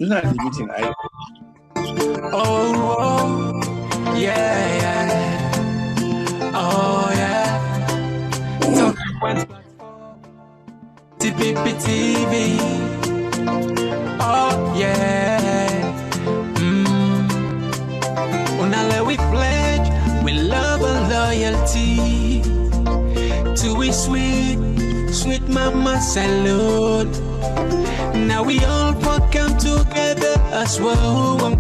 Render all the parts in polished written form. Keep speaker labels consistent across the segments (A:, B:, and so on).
A: It's not the meeting.
B: Oh, yeah, yeah. Oh, yeah. Talking points platform. TPP TV. Oh, yeah. Unale we pledge with love and loyalty to we sweet mama salute. Now we all come together as one.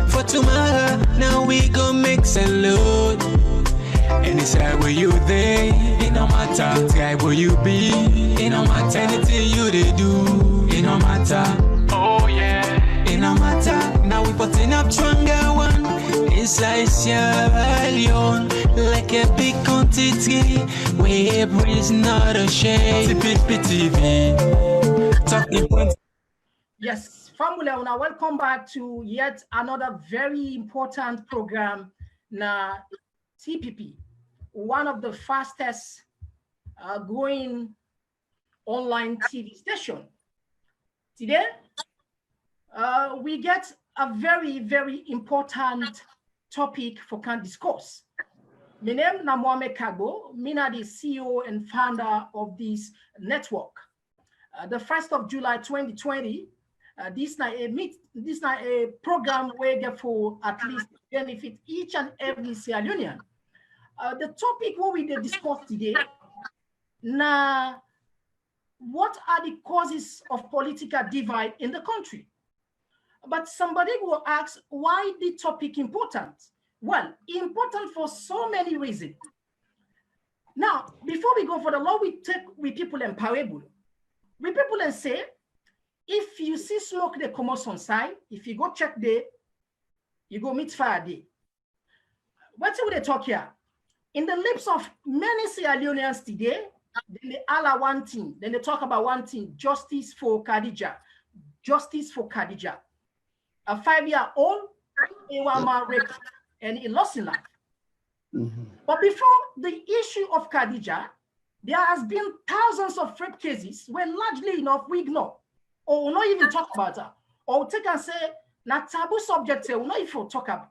B: For tomorrow, now we go make salute. And it's like where you there, it no matter. Sky where you be, it no matter. Anything you they do, it no matter. Oh yeah, it no matter. Now we putting up stronger one. Inside Sierra Leone, like a big quantity. Where breeze not a shade. TPP TV.
C: Yes, family, now welcome back to yet another very important program na TPP, one of the fastest growing online TV station. Today, we get a very, very important topic for can discuss. My name is Mohamed Kagbo. I'm the CEO and founder of this network. The 1st of July 2020, this is a program where therefore at least benefit each and every Sierra Leonean. The topic what we discuss today, now what are the causes of political divide in the country? But somebody will ask, why the topic important? Well, important for so many reasons. Now, before we go for the law, we take with people empowerable. We people and say, if you see smoke, they come out on side. If you go check there, you go meet fire there. What do they talk here? In the lips of many Sierra Leoneans today, they all are one thing. Then they talk about one thing: justice for Khadija, justice for Khadija. A 5-year-old, a woman raped, and he lost his life. But before the issue of Khadija, there has been thousands of rape cases where largely enough we ignore or will not even talk about her, or take and say, na taboo subject we will not even talk about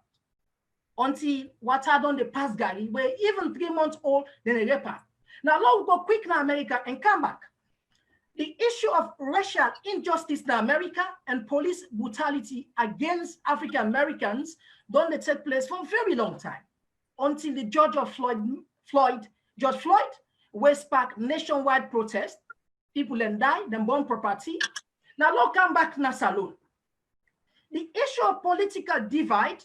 C: until what I done the past Gary, where even 3 months old, then a raper. Now, let's go quick in America and come back. The issue of racial injustice in America and police brutality against African Americans don't take place for a very long time until the Judge Floyd, where sparked nationwide protest, people then die, then burn property. Now, let's come back to Salon. The issue of political divide,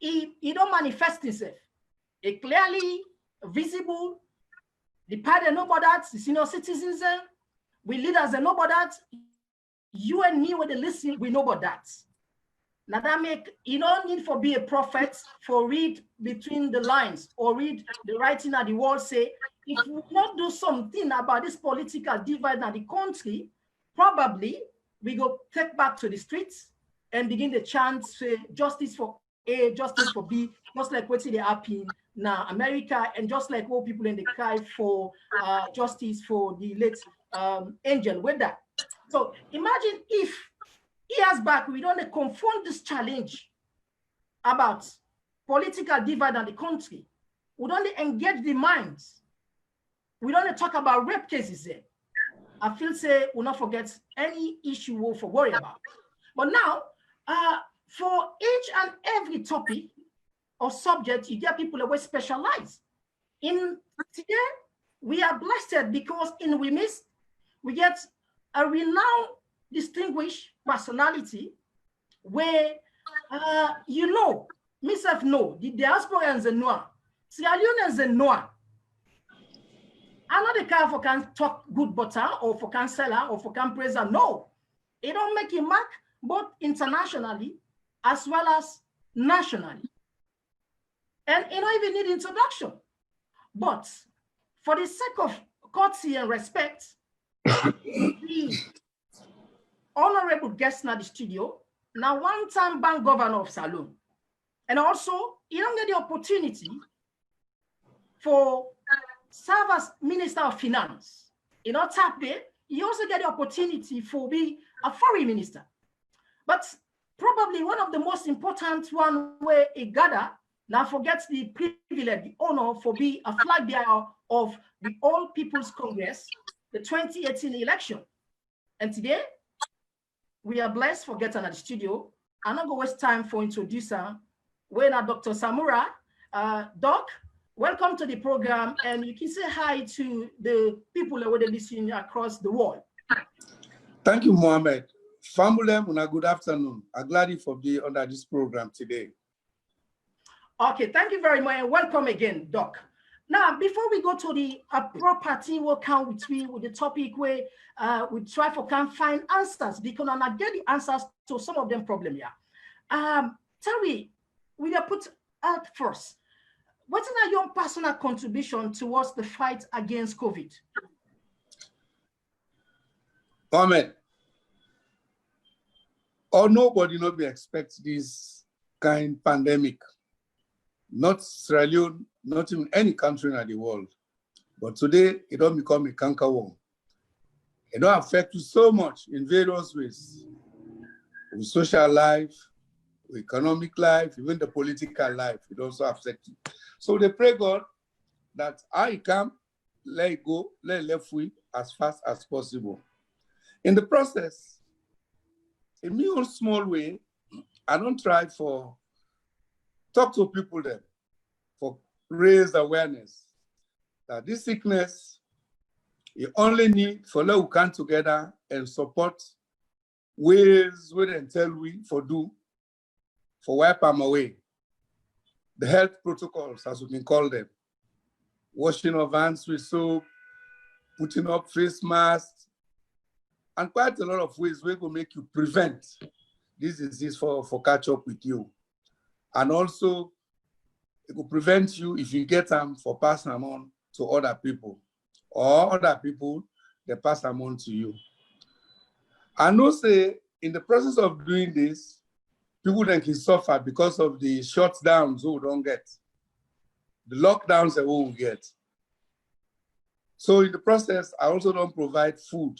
C: it don't manifest itself. It clearly visible. The party know about that, the senior citizens, we leaders know about that. You and me, when they listen, we know about that. Now that make, you don't need for be a prophet for read between the lines or read the writing at the wall, say, if we not do something about this political divide in the country, probably we go take back to the streets and begin the chant, say, justice for A, justice for B, just like what's they happen now America, and just like what people in the cry for justice for the late Angel with that. So imagine if years back we don't confront this challenge about political divide in the country, we don't engage the minds, we don't talk about rape cases there. I feel say we'll not forget any issue we'll for worry about. But now, for each and every topic or subject, you get people that will specialize. In today, we are blessed because in WIMIS, we get a renowned, distinguished personality where, you know, myself know, the diasporans know, Sierra Leoneans know. I'm not the guy for can talk good butter or for can seller or for can praise. No, it don't make a mark both internationally as well as nationally. And it don't even need introduction. But for the sake of courtesy and respect, the honorable guest in the studio, now one-time bank governor of Salon. And also, you don't get the opportunity for serve as Minister of Finance. You know, tap there, you also get the opportunity for be a foreign minister. But probably one of the most important one where a gather now forgets the privilege, the honor for being a flag bearer of the All People's Congress, the 2018 election. And today, we are blessed for getting at the studio. I'm not going to waste time for introducer. We're now Dr. Samura. Doc, welcome to the program, and you can say hi to the people that are listening across the world.
A: Thank you, Mohammed. Famulem, good afternoon. I'm glad for being under this program today.
C: Okay, thank you very much, and welcome again, Doc. Now, before we go to the property, we'll count with the topic where we try to find answers, because I get the answers to some of them problems here. Tell me, we put out first. What's your personal contribution towards the fight against COVID?
A: Mohammed, nobody not be expect this kind pandemic. Not Sierra Leone, not in any country in the world. But today, it don't become a canker worm. It don't affect you so much in various ways. With social life, with economic life, even the political life, it also affects you. So they pray God that I can let it go, let it left free as fast as possible. In the process, in my own small way, I don't try for talk to people then, for raise awareness that this sickness, you only need for let we come together and support ways we then tell we for do, for wipe them away. The health protocols, as we can call them, washing of hands with soap, putting up face masks, and quite a lot of ways we will make you prevent this disease for catch up with you. And also, it will prevent you if you get them for passing them on to other people, or other people, they pass them on to you. I know say, in the process of doing this, people then can suffer because of the shutdowns we don't get, the lockdowns that we will get. So in the process, I also don't provide food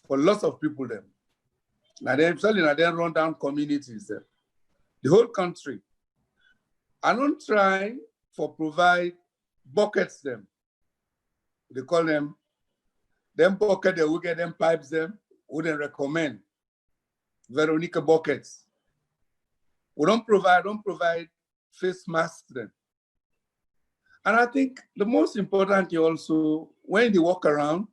A: for lots of people then. Now they run down communities there. The whole country. I don't try for provide buckets them. They call them bucket, they will get them pipes them, wouldn't recommend Veronica buckets. We don't provide face masks then. And I think the most important is also when they walk around,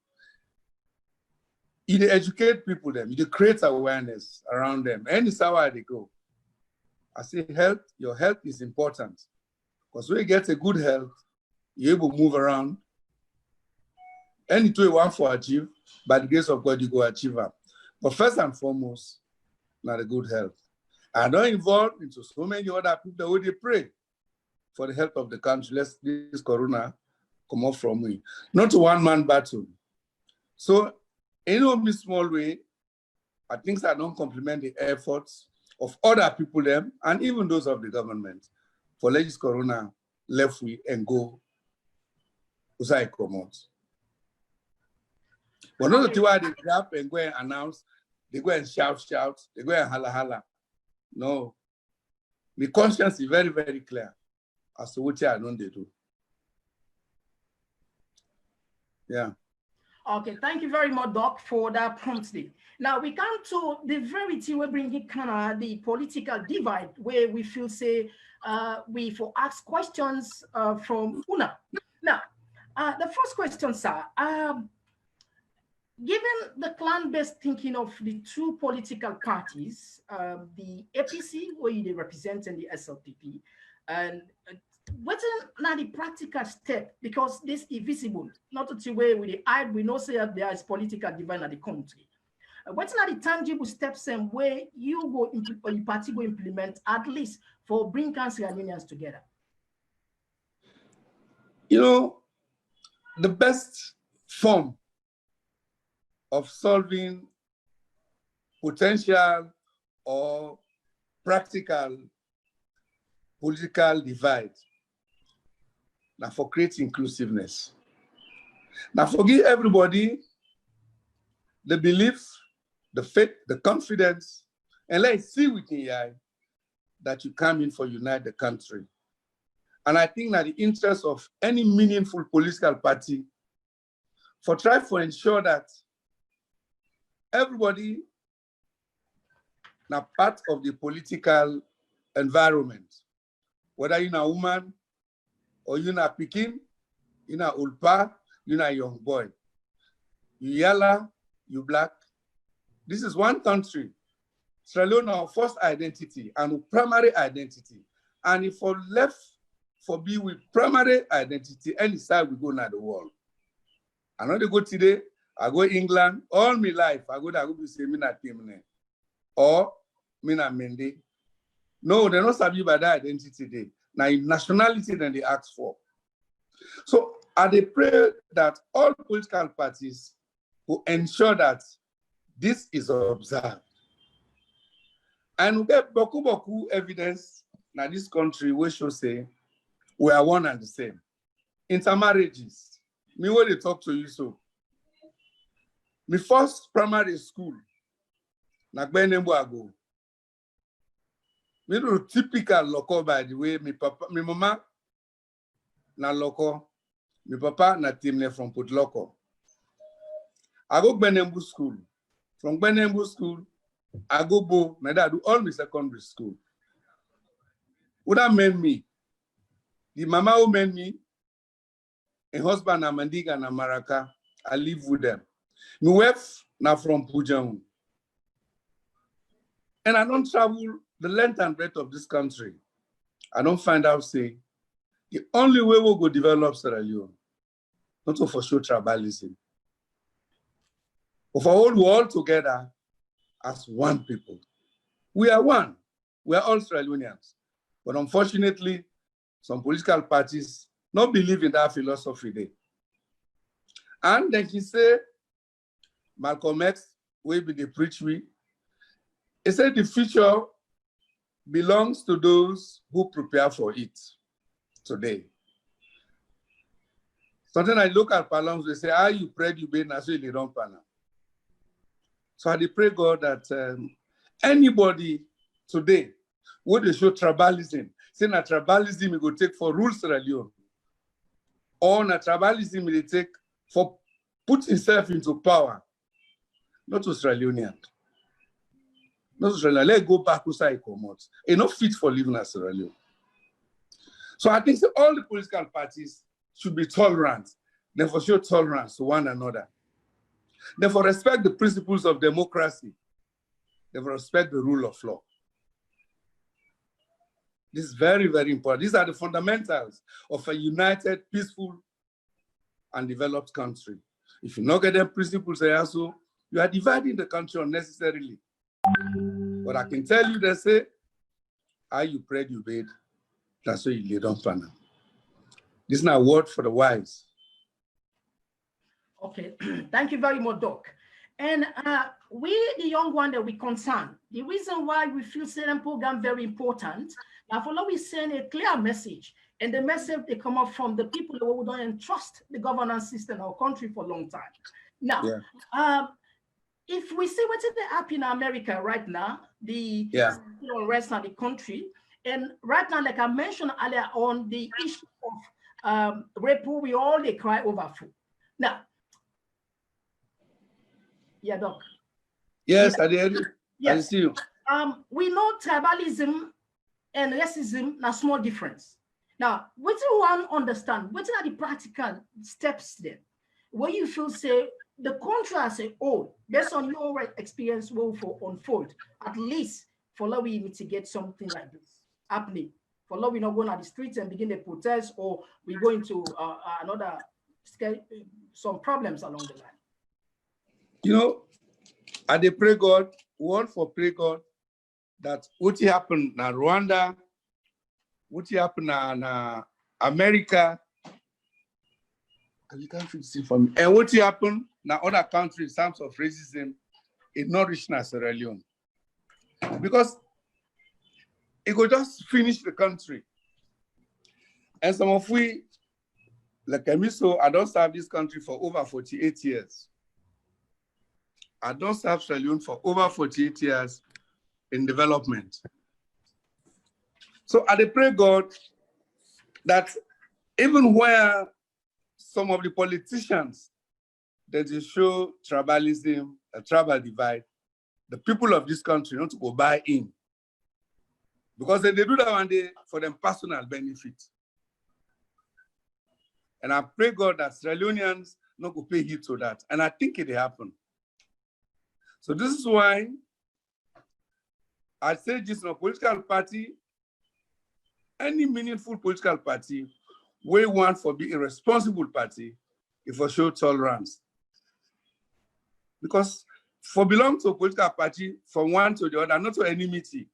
A: you educate people them, you create awareness around them. And it's how they go. I say your health is important. Because when you get a good health, you're able to move around. Anything you want to achieve, by the grace of God, you go achieve it. But first and foremost, not a good health. I don't involve into so many other people who they pray for the health of the country. Let this corona come off from me. Not a one-man battle. So, in a small way, I think I don't compliment the efforts of other people them, and even those of the government, for let this corona left we and go usai come out. But not the way they grab and go and announce, they go and shout, they go and holla. No. The conscience is very, very clear as to what I know they do. Yeah.
C: Okay, thank you very much, Doc, for that promptly. Now we come to the verity we bring it kind of the political divide where we feel say we for ask questions from Una. Now, the first question, sir, given the clan-based thinking of the two political parties, the APC, where they represent, and the SLPP, and what's now the practical step, because this is visible, not to where we hide, we know say that there is political divide in the country. What's not the tangible steps and where you go or the party go implement at least for bring council unions together?
A: You know, the best form of solving potential or practical political divide now for creating inclusiveness. Now forgive everybody the belief, the faith, the confidence, And let's see with the eye that you come in for unite the country. And I think that the interest of any meaningful political party for try to ensure that everybody now part of the political environment, whether you're a woman or you're a Pekin, you're a old pa, you're a young boy. You yellow, you black. This is one country. Sierra Leone, our first identity and primary identity. And if for left for be with primary identity, any side we go now the world. I know they go today, I go England, all my life, I go be say, Mina Timne, or Mina Mende. No, they're not savvy by that identity today. Now, nationality then they ask for. So, I pray that all political parties will ensure that this is observed. And we get boku evidence in this country which should say we are one and the same. Intermarriages. Me when they talk to you so. My first primary school, na Gbenembo ago. Me do typical local by the way. My papa, my mama, na local. My papa na Timne from Port Loco. I go Gbenembo school. From Gbenembo school, I go Bo. My dad do all my secondary school. Who that meant me? The mama who meant me, a husband na Mandiga na Maraka, I live with them. My wife na from Pujang. And I don't travel the length and breadth of this country. I don't find out, say, the only way we'll go develop Sierra Leone, not to for sure tribalism, but for all we're all together as one people. We are one. We are all Sierra Leoneans. But unfortunately, some political parties don't believe in that philosophy there. And then he said, Malcolm X, will be the preach we. He said the future belongs to those who prepare for it today. Something I look at Palams, they say, you pray, you be so you don't pan. So I pray God that anybody today would they show tribalism, say na tribalism it go take for rule Sierra Leone, or na tribalism they take for put himself into power, not to Sierra Leonean. Not to Sierra Leone. Let's go back to say Komon-Tok. It's not fit for living as Sierra Leone. So I think all the political parties should be tolerant. Therefore, show tolerance to one another. Therefore, respect the principles of democracy. Therefore, respect the rule of law. This is very, very important. These are the fundamentals of a united, peaceful, and developed country. If you not get them principles, you are dividing the country unnecessarily. But I can tell you, they say, how you prayed, you bade. That's why you lay down panel. This is not a word for the wise.
C: Okay, thank you very much, Doc. And we, the young one that we concern, the reason why we feel certain program very important, now for we send a clear message, and the message they come up from the people who don't entrust the governance system in our country for a long time. Now, if we see what's happening in America right now, the rest of the country, and right now, like I mentioned earlier on, the issue of rape, we all they cry over food. Now, yeah, Doc.
A: Yes, I did. Yes. I see you.
C: We know tribalism and racism are small difference. Now, what do you want to understand? What are the practical steps then? Where you feel say the country as a whole, based on your experience, will unfold, at least for how we mitigate something like this happening. For how we not go on the streets and begin to protest, or we go into some problems along the line.
A: You know, I pray God, one for pray God, that what happened in Rwanda, what happened in America, you can't see for me, and what happened in other countries in terms of racism, it not reached Sierra Leone. Because it could just finish the country. And some of we, like Emiso, I don't serve this country for over 48 years. I don't serve Sierra Leone for over 48 years. in development. So I dey pray God that even where some of the politicians that they show tribalism, a tribal divide, the people of this country not to go buy in. Because they do that one day for them personal benefit. And I pray God that Sierra Leoneans not go pay heed to that. And I think it happen. So this is why I say this in a political party, any meaningful political party, we want for be a responsible party if for show tolerance. Because for belong to a political party from one to the other, not to enmity.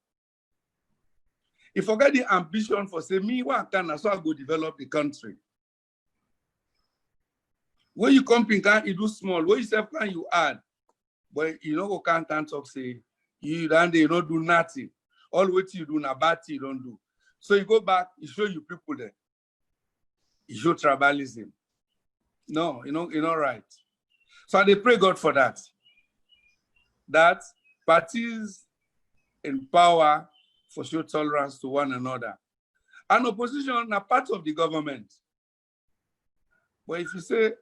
A: If forget the ambition for say me, what can so I go develop the country. When you come in, you do small. When you self can you add, but you know can't talk say you don't do nothing. All what you do na bad thing you don't do. So you go back, you show you people there. You show tribalism. No, you're not right. So I pray God for that. That parties in power for show tolerance to one another. And opposition are part of the government. But if you say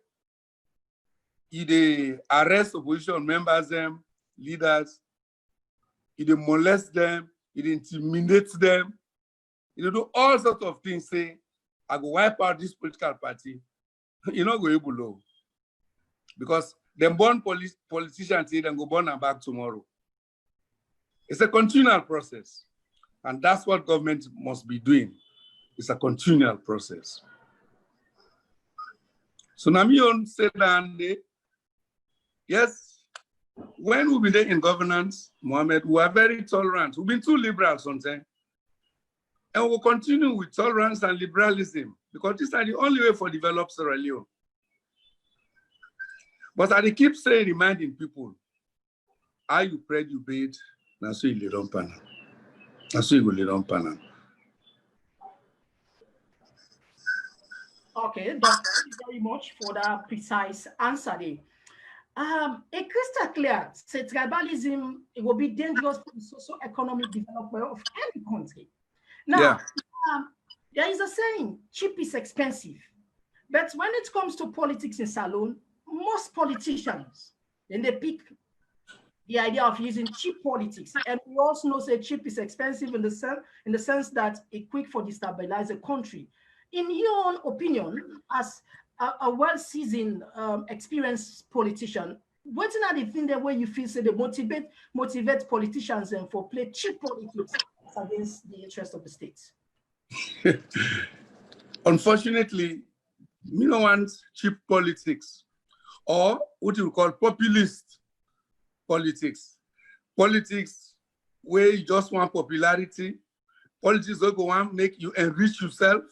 A: you arrest opposition members, them, leaders, you molest them, you intimidate them, you do all sorts of things, say, I go wipe out this political party, you're not going below. Because them born politicians say then go born and back tomorrow. It's a continual process. And that's what government must be doing. It's a continual process. So Namion said that, yes, when we've been there in governance, Mohammed, we are very tolerant. We've been too liberal sometimes. And we'll continue with tolerance and liberalism because these are the only way for developed Sierra Leone. But I keep saying, reminding people, how you pray, you bathe, that's why you don't pan. That's why you don't pan.
C: Okay, Doctor, thank you very much for that precise answer there. A crystal clear, say tribalism, it will be dangerous for the socio-economic development of any country. Now, there is a saying, cheap is expensive. But when it comes to politics in Salone, most politicians, then they pick the idea of using cheap politics. And we also know that cheap is expensive in the sense that it's quick for destabilize a country. In your own opinion, as a well-seasoned, experienced politician, what's not the thing that where you feel say they motivate politicians and for play cheap politics against the interest of the states?
A: Unfortunately, we don't want cheap politics or what you call populist politics. Politics where you just want popularity. Politics that go on make you enrich yourself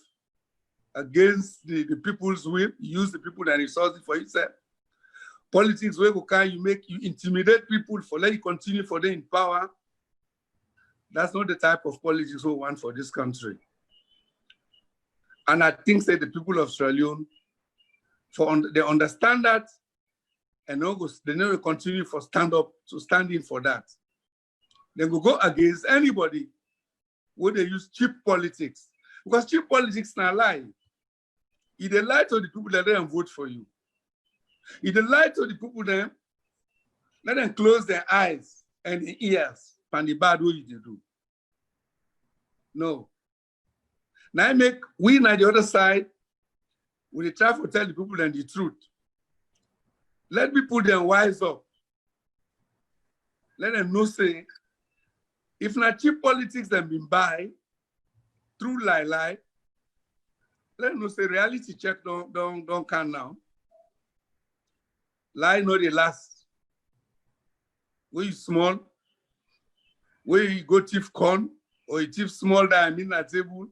A: against the people's will, use the people and resources for yourself. Politics where you make you intimidate people for let you continue for them in power. That's not the type of politics we want for this country. And I think that the people of Sierra Leone, they understand that, and they never continue for standing for that. They will go against anybody when they use cheap politics. Because cheap politics not lie. If they lie to the people that don't vote for you. If they lie to the people then, let them close their eyes and their ears and the bad way they do. No. Now I make we on the other side, we try to tell the people the truth. Let people then wise up. Let them know say, if not cheap politics then been buy, through lie, let them know say reality check don't can now. Lie no they last. Where you small, where you go thief corn, or you thief small diamond at table,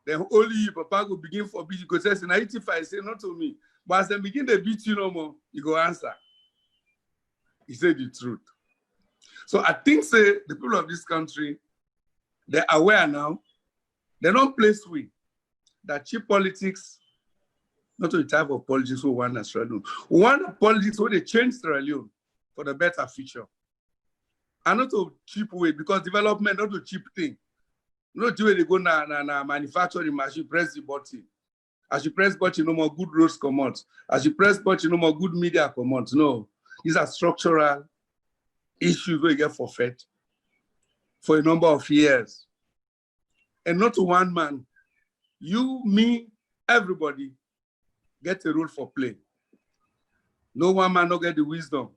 A: then only you, Papa, go begin for beat you. Go say, now if I say not to me, but as they begin to beat you no more, you go answer. He said the truth. So I think say the people of this country, they're aware now, they don't place we that cheap politics, not the type of politics we want as Sierra Leone. We want politics where they change Sierra Leone for the better future. and not a cheap way, because development not a cheap thing. Not the way they go na manufacturing machine, press the button. As you press button, no more good roads come out. As you press button, no more good media come out. No, these are structural issues where you get forfeit for a number of years. And not to one man. You, me, everybody get a role for play. No one man not get the wisdom.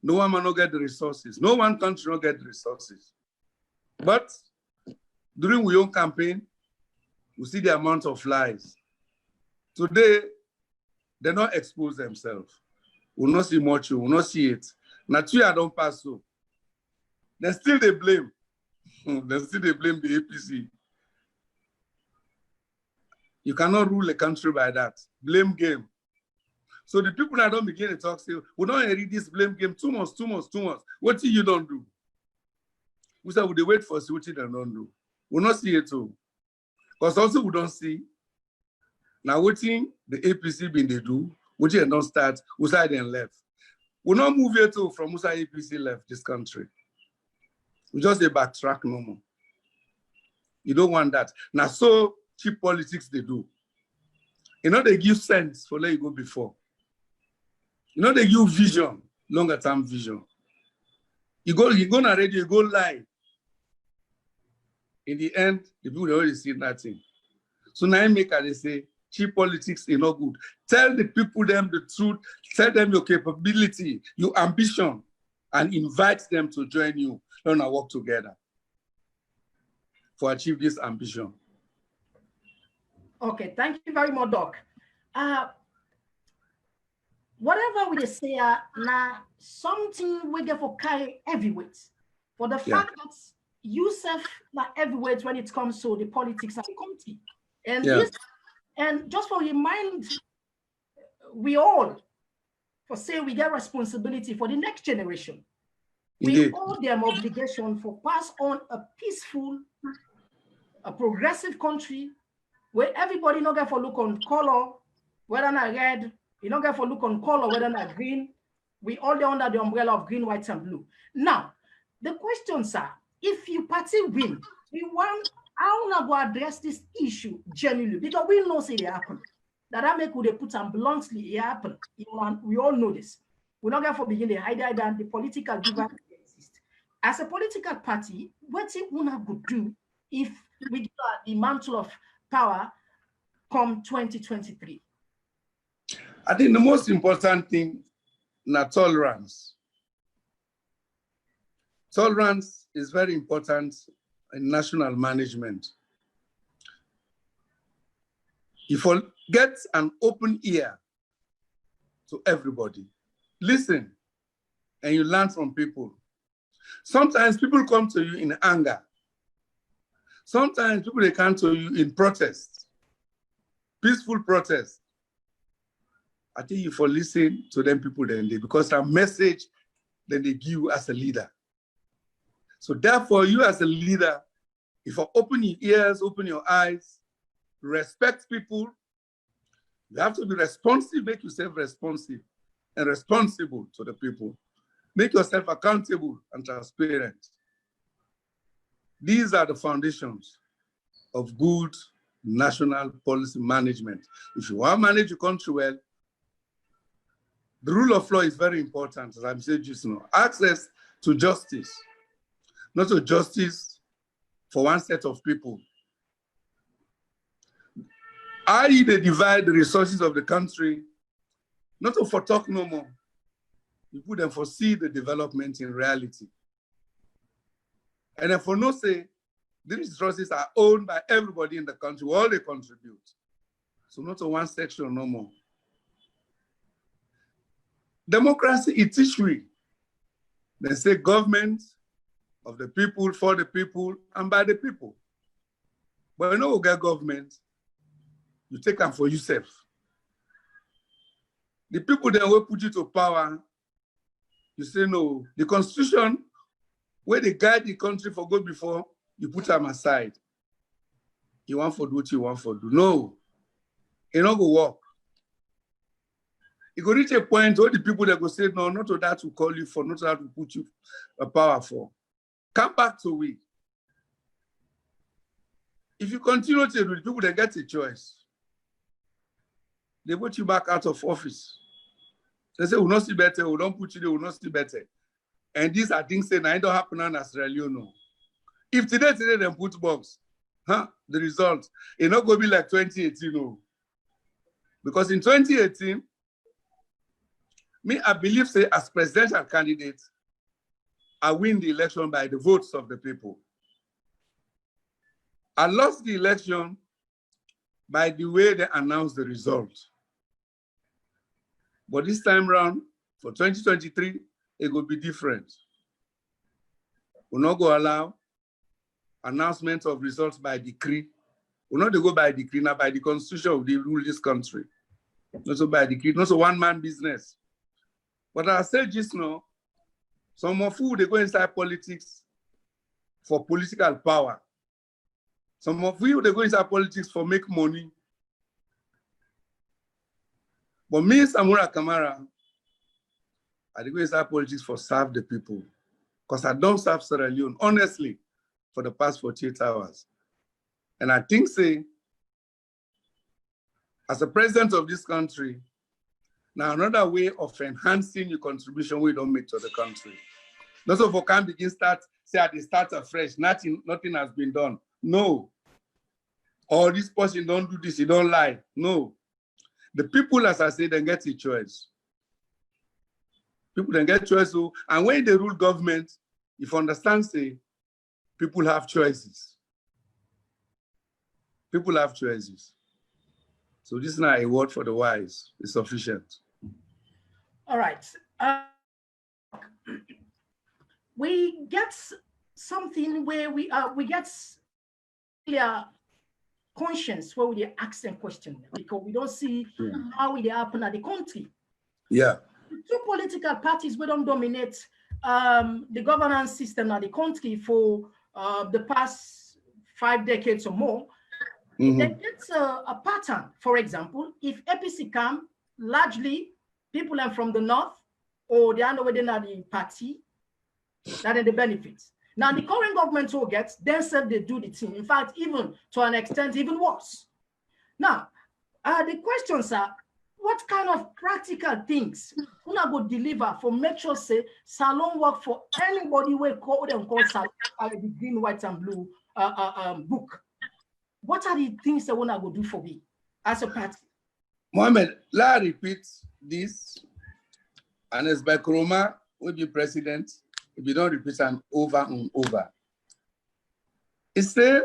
A: No one man not get the resources. No one country not get the resources. But during our own campaign, we see the amount of lies. Today, they not expose themselves. We not see much, we not see it. Now, 2 years don't pass so. Then still they blame. Then still they blame the APC. You cannot rule a country by that. Blame game. So the people that don't begin to talk say, we don't read this blame game 2 months, 2 months, 2 months. What do you don't do? We say, would they wait for what they don't do? We not see it too. Because also we don't see. Now waiting the APC been they do, which they don't start, Usa then left. We not move here too from Usa APC left this country. We just a backtrack no more. You don't want that. Now so cheap politics they do. You know they give sense for let you go before. You know they give vision, longer term vision. You go on radio, you go live. In the end, the people already see nothing. So now I make they say cheap politics is not good. Tell the people them the truth, tell them your capability, your ambition, and invite them to join you. Learn and work together for achieve this ambition.
C: Okay, thank you very much, Doc. Whatever we say, now something we get for carry heavyweight. For the fact that you self not heavyweight when it comes to the politics of the country. And this, and just for remind we all, for say we get responsibility for the next generation. We owe them obligation for pass on a peaceful, a progressive country where everybody not get for look on color, whether not red, you don't get for look on color, whether not green. We all under the umbrella of green, white, and blue. Now, the questions are, if you party win, we want how not go address this issue genuinely, because we know say it happen. That make would they put them bluntly, it happen. We all know this. We're not going to begin the hide than the political divide exist. As a political party, what it una could do if we get the mantle of power come 2023?
A: I think the most important thing is tolerance. Tolerance is very important in national management. If you get an open ear to everybody, listen, and you learn from people. Sometimes people come to you in anger. Sometimes people they come to you in protest, peaceful protest. I think you for listen to them people then because a message that they give you as a leader. So therefore, you as a leader, if you open your ears, open your eyes, respect people, you have to be responsive, make yourself responsive and responsible to the people. Make yourself accountable and transparent. These are the foundations of good national policy management. If you want to manage your country well, the rule of law is very important, as I'm saying just now. Access to justice, not to justice for one set of people. I.e. they divide the resources of the country, not to for talk no more. You put them for see the development in reality. And then for no say, these resources are owned by everybody in the country, all they contribute. So not to one section no more. Democracy is issue. They say government of the people, for the people, and by the people. But you know who get government, you take them for yourself. The people then will put you to power. You say no. The constitution, where they guide the country for good before, you put them aside. You want for do what you want for do. No, it not go work. You go reach a point where the people that go say, no, not to that to call you for, not to that to put you a power for. Come back to we. If you continue to do it, people, they get a choice. They put you back out of office. They say, we'll not see better, we don't put you there, we'll not see better. And these are things saying, I don't happen in Sierra Leone. If today they put box, the result, it's not going to be like 2018, no. Because in 2018, I believe, say, as presidential candidate, I win the election by the votes of the people. I lost the election by the way they announced the result. But this time around, for 2023, it will be different. We'll not go allow announcement of results by decree. We'll not go by decree, now by the constitution of the rule this country. Not so by decree, not so one-man business. But I said just now, some of you, they go inside politics for political power. Some of you, they go inside politics for make money. But me, Samura Kamara, I go inside politics for serve the people. Because I don't serve Sierra Leone, honestly, for the past 48 hours. And I think, say, as a president of this country, now another way of enhancing your contribution we don't make to the country. Not so for can begin start, say at the start afresh, nothing has been done. No. Or this person don't do this, he don't lie. No. The people, as I say, they get a choice. People then get choice. So, and when they rule government, if you understand, say, people have choices. People have choices. So this is not a word for the wise. It's sufficient.
C: All right. We get something where we get clear conscience where we ask them questions because we don't see how it happen at the country.
A: Yeah.
C: Two political parties we don't dominate the governance system of the country for the past 5 decades or more.
A: Mm-hmm.
C: They get a pattern. For example, if APC come, largely people are from the north or they are within the party, that are the benefits. Now the current government will get themselves they do the thing. In fact, even to an extent, even worse. Now, the questions are, what kind of practical things una go deliver for make sure say salon work for anybody who call them call salon the green, white, and blue book? What are the things that una go do for me as a party?
A: Mohammed, let me repeat this, and as by Kuroma will be president. If you don't repeat them over and over. It's say,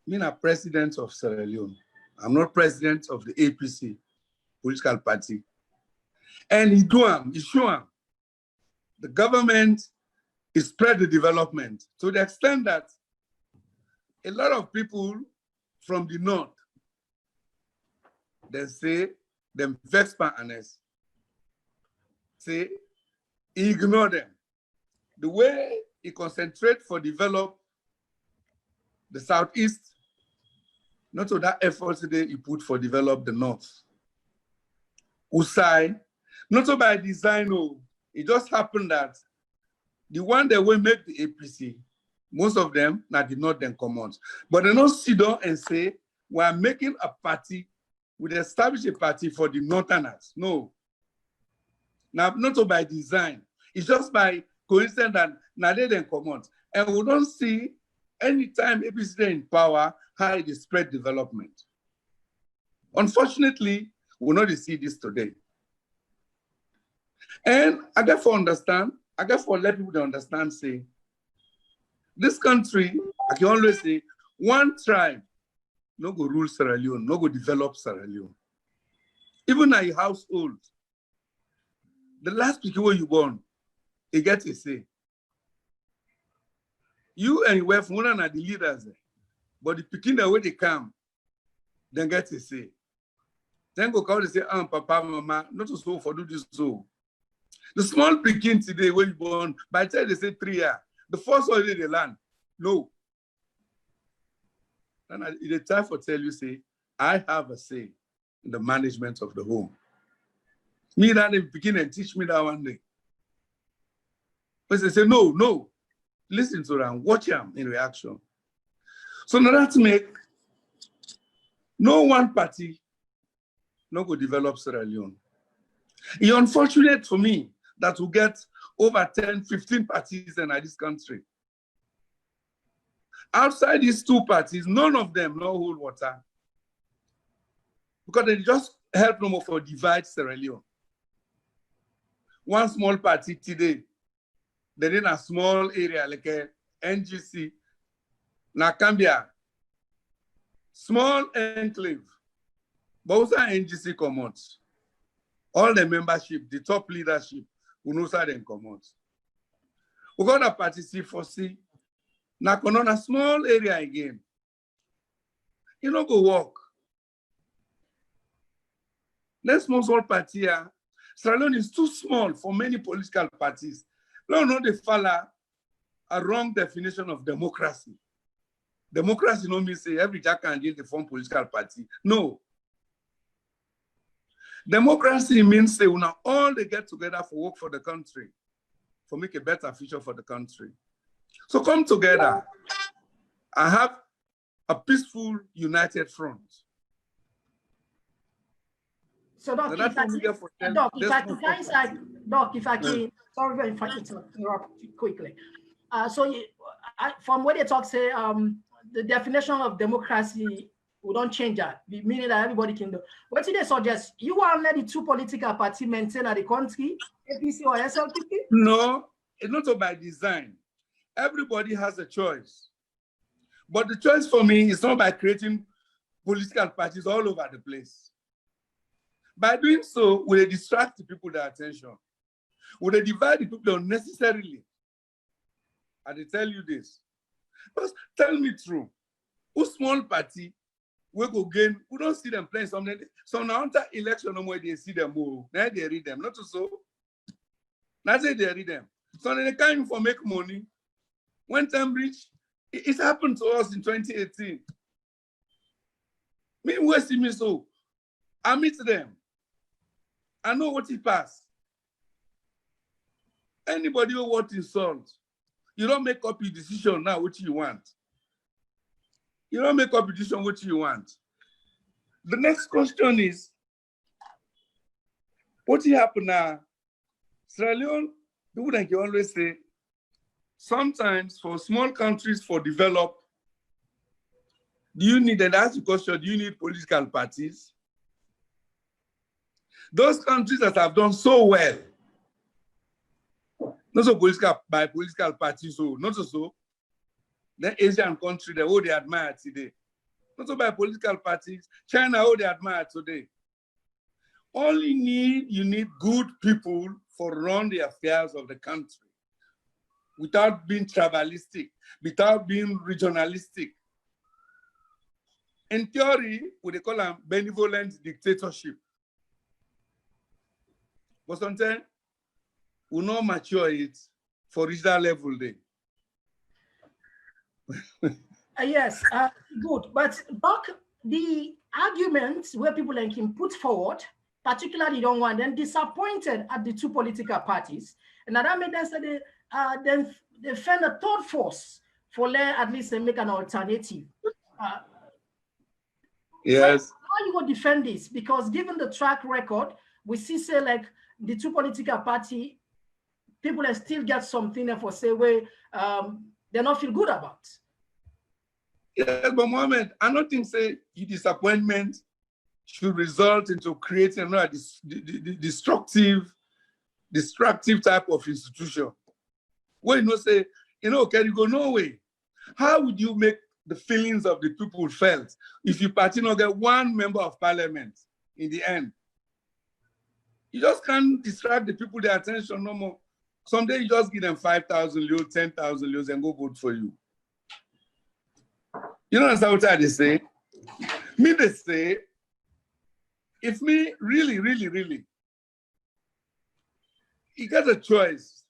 A: I'm a president of Sierra Leone. I'm not president of the APC political party. And he do him, he show him. The government is spread the development to the extent that a lot of people from the north, they say, them vex partners, say, ignore them. The way he concentrates for develop the southeast, not so that effort today he put for develop the north. Usai, not so by design, no. It just happened that the one that will make the APC, most of them now did not then come out. But they don't sit down and say, we are making a party, we establish a party for the northerners. No. Now, not so by design. It's just by coincidence that now they then come out. And we don't see any time APC in power, how it spread development. Unfortunately, we not see this today. And I get for understand, I get for let people to understand, say, this country, I can always say, one tribe, no go rule Sierra Leone, no go develop Sierra Leone. Even at your household, the last people where you born, you get a say. You and your wife, one are the leaders, but the picking the way they come, then get a say. Then go come and say, papa, mama, not so for do this so. The small picking today, when you born, by the time they say 3 years, the first holiday they land, no. And it's time for tell you, say, I have a say in the management of the home. Me that they begin and teach me that one day. But they say, no, listen to them, watch them in reaction. So now that make no one party no go develop Sierra Leone. It's unfortunate for me that we get over 10, 15 parties in this country. Outside these two parties, none of them no hold water. Because they just help no more for divide Sierra Leone. One small party today, they're in a small area like a NGC, Nakambia, small enclave. Both are NGC commons. All the membership, the top leadership, who knows how they come out. We got a party C4C. Now, on a small area again. You know, go walk. Let's small party here. Sierra Leone is too small for many political parties. No, they follow a wrong definition of democracy. Democracy no means say every Jack candidate they form political party. No. Democracy means say we now all they get together for work for the country, for make a better future for the country. So come together and have a peaceful, united front.
C: So, Doc, if I can, sorry if I interrupt quickly. From what they talk, say, the definition of democracy, we don't change that, meaning that everybody can do. What did they suggest? You want to let the two political parties maintain at the country, APC or SLPP?
A: No, it's not all by design. Everybody has a choice. But the choice for me is not by creating political parties all over the place. By doing so, will they distract the people their attention? Will they divide the people unnecessarily? And they tell you this. But tell me true. Who small party we go gain? We don't see them playing something. So now after election, no more they see them more. Now they read them. Not so. Now they read them. So they can't for make money. When time reach, it happened to us in 2018. Me who see me so. I meet them. I know what he passed. Anybody who want insult, you don't make up your decision now what you want. You don't make up your decision what you want. The next question is, what happened now? Sierra Leone, people like you always say, sometimes for small countries for develop, do you need, and ask the question, do you need political parties? Those countries that have done so well, not so political by political parties, so not so. The Asian country, they all they admire today. Not so by political parties. China, all they admire today. You need good people for run the affairs of the country without being tribalistic, without being regionalistic. In theory, what they call a benevolent dictatorship. But sometimes we not mature it for reach that level there.
C: Yes, good. But Doc, the arguments where people can put forward, particularly young one, then disappointed at the two political parties, and that made them say they find a third force for at least make an alternative.
A: Yes.
C: How you will defend this? Because given the track record, we see say like the two political party, people still get something for say where they not feel good about.
A: Yes, but Mohammed, I don't think say your disappointment should result into creating another destructive type of institution. Where you know say, can you go no way? How would you make the feelings of the people felt if you party not get one member of parliament in the end? You just can't distract the people their attention no more. Someday you just give them 5,000 leo, 10,000 leos and go vote for you. You know what they say? Me, they say, if me really, you got a choice,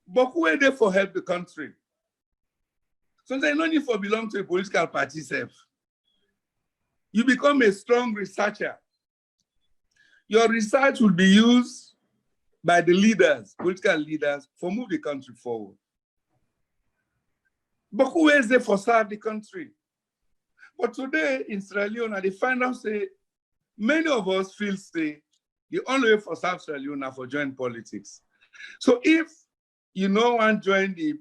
A: but who are there for help the country? Sometimes no need for belong to a political party self. You become a strong researcher. Your research will be used by the leaders, political leaders, for move the country forward. But who is there for serve the country? But today in Sierra Leone, they find out say, many of us feel say, the only way for South Sierra Leone are for join politics. So if you know one join the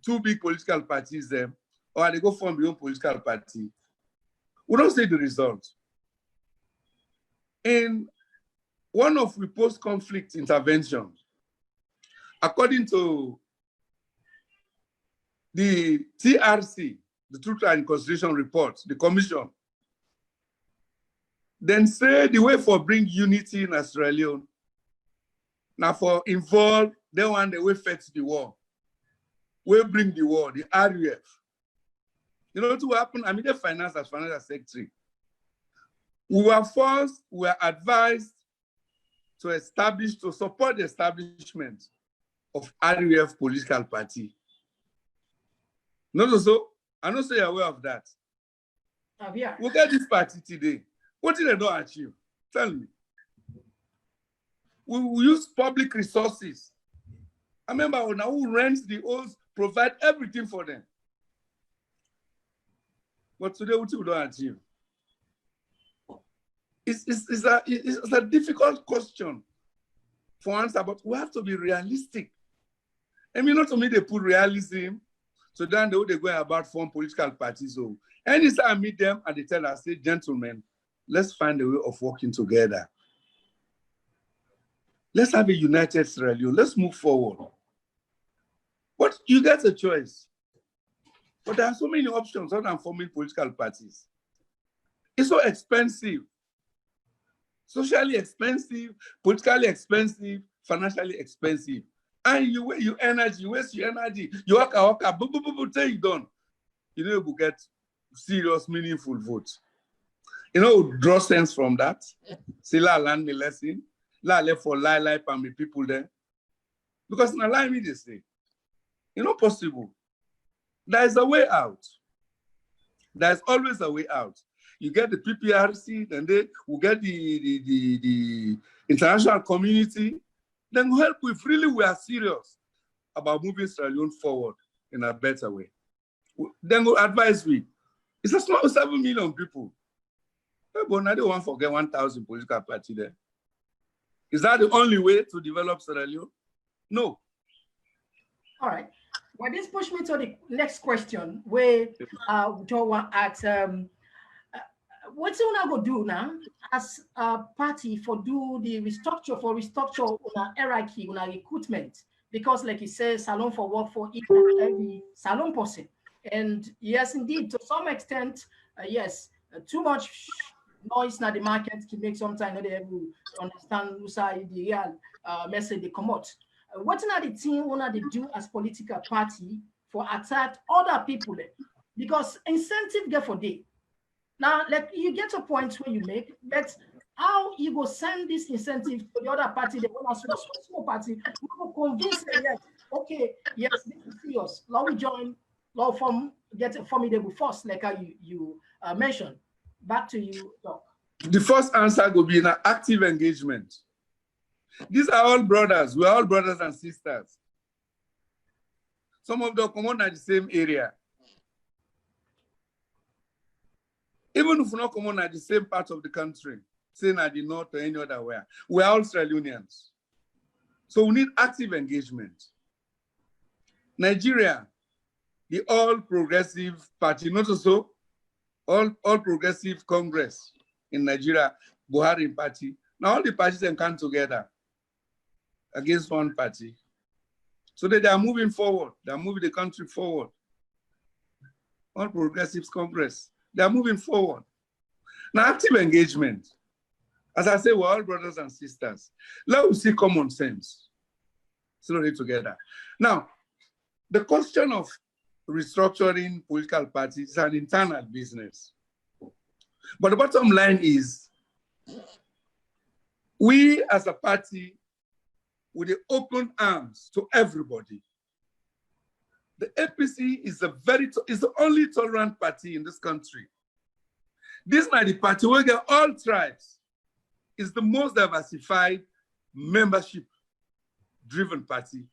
A: two big political parties there, or they go form their own political party, we don't see the result. In one of the post-conflict interventions, according to the TRC, the Truth and Reconciliation Report, the commission, then say the way for bring unity in Sierra Leone, now for involve, they want the way fix the war. We bring the war, the RUF. You know what happened? I mean, the finance as financial secretary. We were forced, we were advised to support the establishment of RUF political party. Not so, I don't say you're aware of that.
C: Yeah.
A: We'll get this party today. What did they not achieve? Tell me. We use public resources. I remember now who rents the halls, provide everything for them. But today, what we don't achieve? It's a difficult question for answer, but we have to be realistic. I mean, not to me they put realism, so then they go about form political parties. So anytime I meet them and they tell us, say, gentlemen, let's find a way of working together. Let's have a united Sierra Leone. Let's move forward. But you get a choice. But there are so many options other than forming political parties. It's so expensive. Socially expensive, politically expensive, financially expensive. And you waste your energy, you work, till you done. You know, you will get serious, meaningful votes. You know, draw sense from that. See, la learn me lesson. La left for lie, and me people there. Because now lie me they say, it's not possible. There is a way out. There's always a way out. You get the PPRC, then they will get the international community, then we'll help if really we are serious about moving Sierra Leone forward in a better way. Then we'll advise we. It's a small 7 million people. But now they won't forget 1,000 political party there. Is that the only way to develop Sierra Leone? No.
C: All right. Well, this push me to the next question, where Joe asks, what's you going to do now as a party for do the restructure on a hierarchy, on a recruitment? Because like you say, salon for work for every salon person. And yes, indeed, to some extent, yes, too much noise in the market can make sometimes not able to understand who side the real message they come out. What are the things they do as political party for attack other people? Because incentive get for day. Now, like you get a point where you make, but how you go send this incentive to the other party, the one as a small party, you go convince them, yes, okay, yes, this is serious. Now we join, law form, get a formidable force, like how you mentioned. Back to you, Doc.
A: The first answer will be an active engagement. These are all brothers. We're all brothers and sisters. Some of them come on at the same area. Even if we not come on at the same part of the country, saying at the north or any other where, we're all Sierra Leoneans. So we need active engagement. Nigeria, the All Progressive Party, not so, All Progressive Congress in Nigeria, Buhari Party. Now all the parties can come together against one party. So they are moving forward. They are moving the country forward. All Progressives Congress. They are moving forward. Now, active engagement. As I say, we're all brothers and sisters. Let us see common sense. Slowly together. Now, the question of restructuring political parties is an internal business. But the bottom line is, we as a party, with the open arms to everybody. The APC is the only tolerant party in this country. This is not the party where get all tribes. It's the most diversified membership-driven party.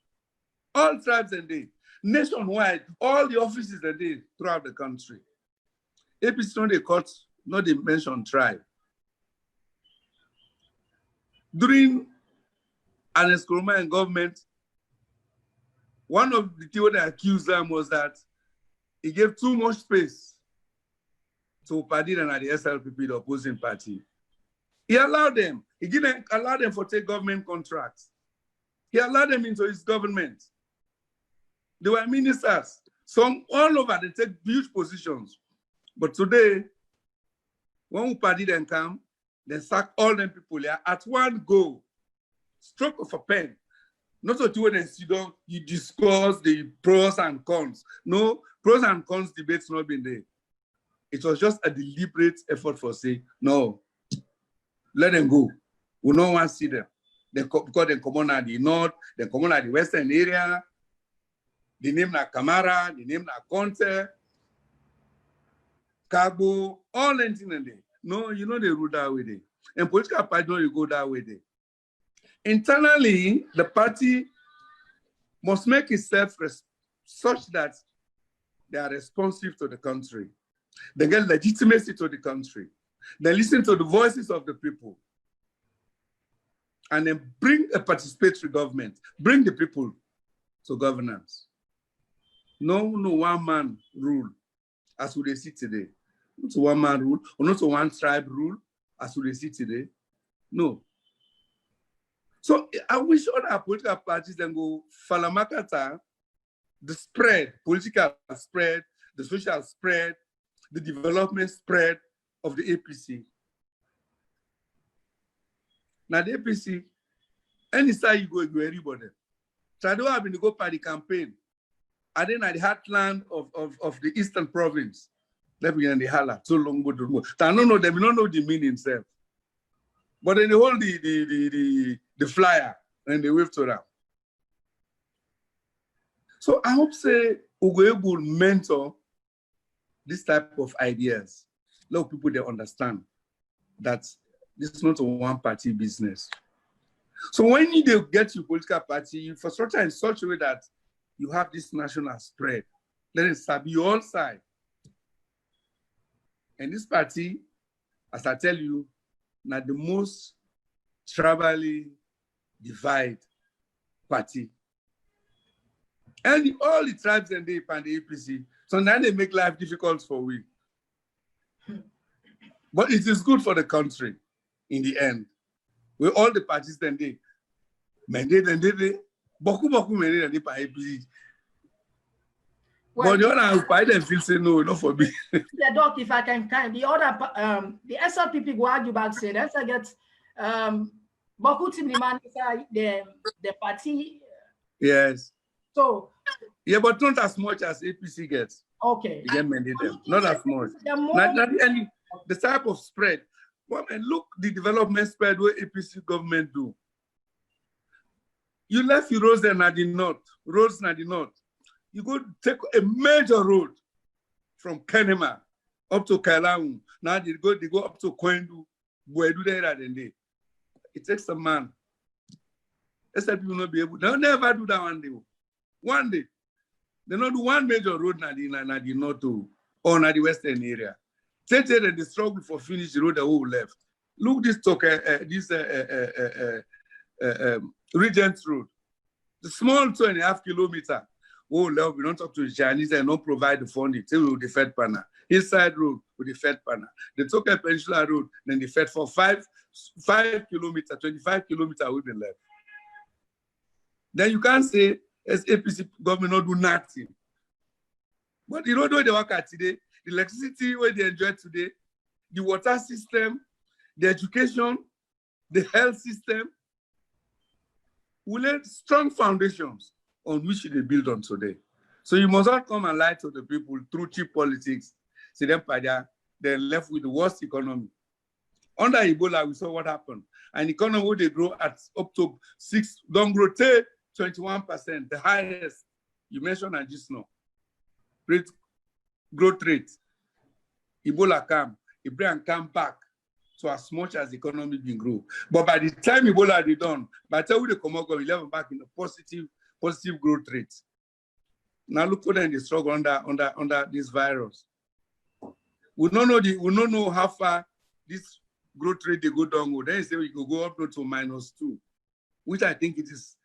A: All tribes and they, nationwide, all the offices and they throughout the country. APC not the court, not the mention tribe. During an Nkrumah government, one of the things they accused them was that he gave too much space to Padina and the SLPP, the opposing party. He allowed them. He didn't allow them to take government contracts. He allowed them into his government. They were ministers. Some all over, they take huge positions. But today, when Upadi then come, they sack all them people here at one go. Stroke of a pen. Not to do when you discuss the pros and cons. No, pros and cons debates not been there. It was just a deliberate effort for say, no, let them go. We don't want to see them. Because they come on at the north, they come on at the western area. The name na Camara, the name na Conte, Cabo, all anything in there. No, you know they rule that way there. And political party, no, you go that way there. Internally, the party must make itself such that they are responsive to the country. They get legitimacy to the country. They listen to the voices of the people. And then bring a participatory government. Bring the people to governance. No one man rule as we see today. Not one man rule, or not one tribe rule as we see today. No. So I wish other political parties then go falamakata, the spread, political spread, the social spread, the development spread of the APC. Now the APC, any side you go everybody. Trado have been to go party campaign. And then at the heartland of the Eastern Province, let me in the Hala, so long go to go. I don't know, they will not know the meaning itself. But then they hold the flyer and they wave to them. So I hope say Ugo will mentor this type of ideas. A lot of people they understand that this is not a one-party business. So when you get your political party, you infrastructure in such a way that you have this national spread. Let it be all sides. And this party, as I tell you, now the most tribally divided party. And all the tribes and the APC, so now they make life difficult for we. But it is good for the country in the end. With all the parties then they mandate and they boku mandate and they pa APC. Well, but the other party them feel say no, not for me.
C: The doc, if I can the other the SLPP go argue back say let's get boku team the party.
A: Yes.
C: So
A: yeah, but not as much as APC gets.
C: Okay.
A: You get mandate them. Not as much. The type of spread. Well, and look the development spread where APC government do. You left your roads there at the north, roads at the north. You go take a major road from Kenema up to Kailaung. Now they go up to Kwendu, Buedu there and day. It takes a man. SLP will not be able. They'll never do that one day. One day. They not do one major road na the north or na the western area. They struggle for finish the road the whole left. Look this Regent Road. The small 2.5 kilometer. Oh, love, we don't talk to the Chinese and don't provide the funding. They will defend Pana. Hillside Road will defend Pana. They took a Peninsula Road, then they fed for 5 kilometers, 25 kilometers will be left. Then you can't say as APC government not do nothing. But you don't know the work at today, the electricity where they enjoy today, the water system, the education, the health system, we laid strong foundations on which they build on today. So you must not come and lie to the people through cheap politics. See them they're left with the worst economy. Under Ebola, we saw what happened. An economy where they grow at up to 6, don't grow 21%, the highest you mentioned and just now. Great growth rate. Ebola come, Ibrahim come back to as much as the economy can grow. But by the time Ebola is done, by the time we come out, 11 back in a positive positive growth rate. Now look for them, they struggle under this virus. We don't know how far this growth rate they go down. Then they say we could go up to -2, which I think it is.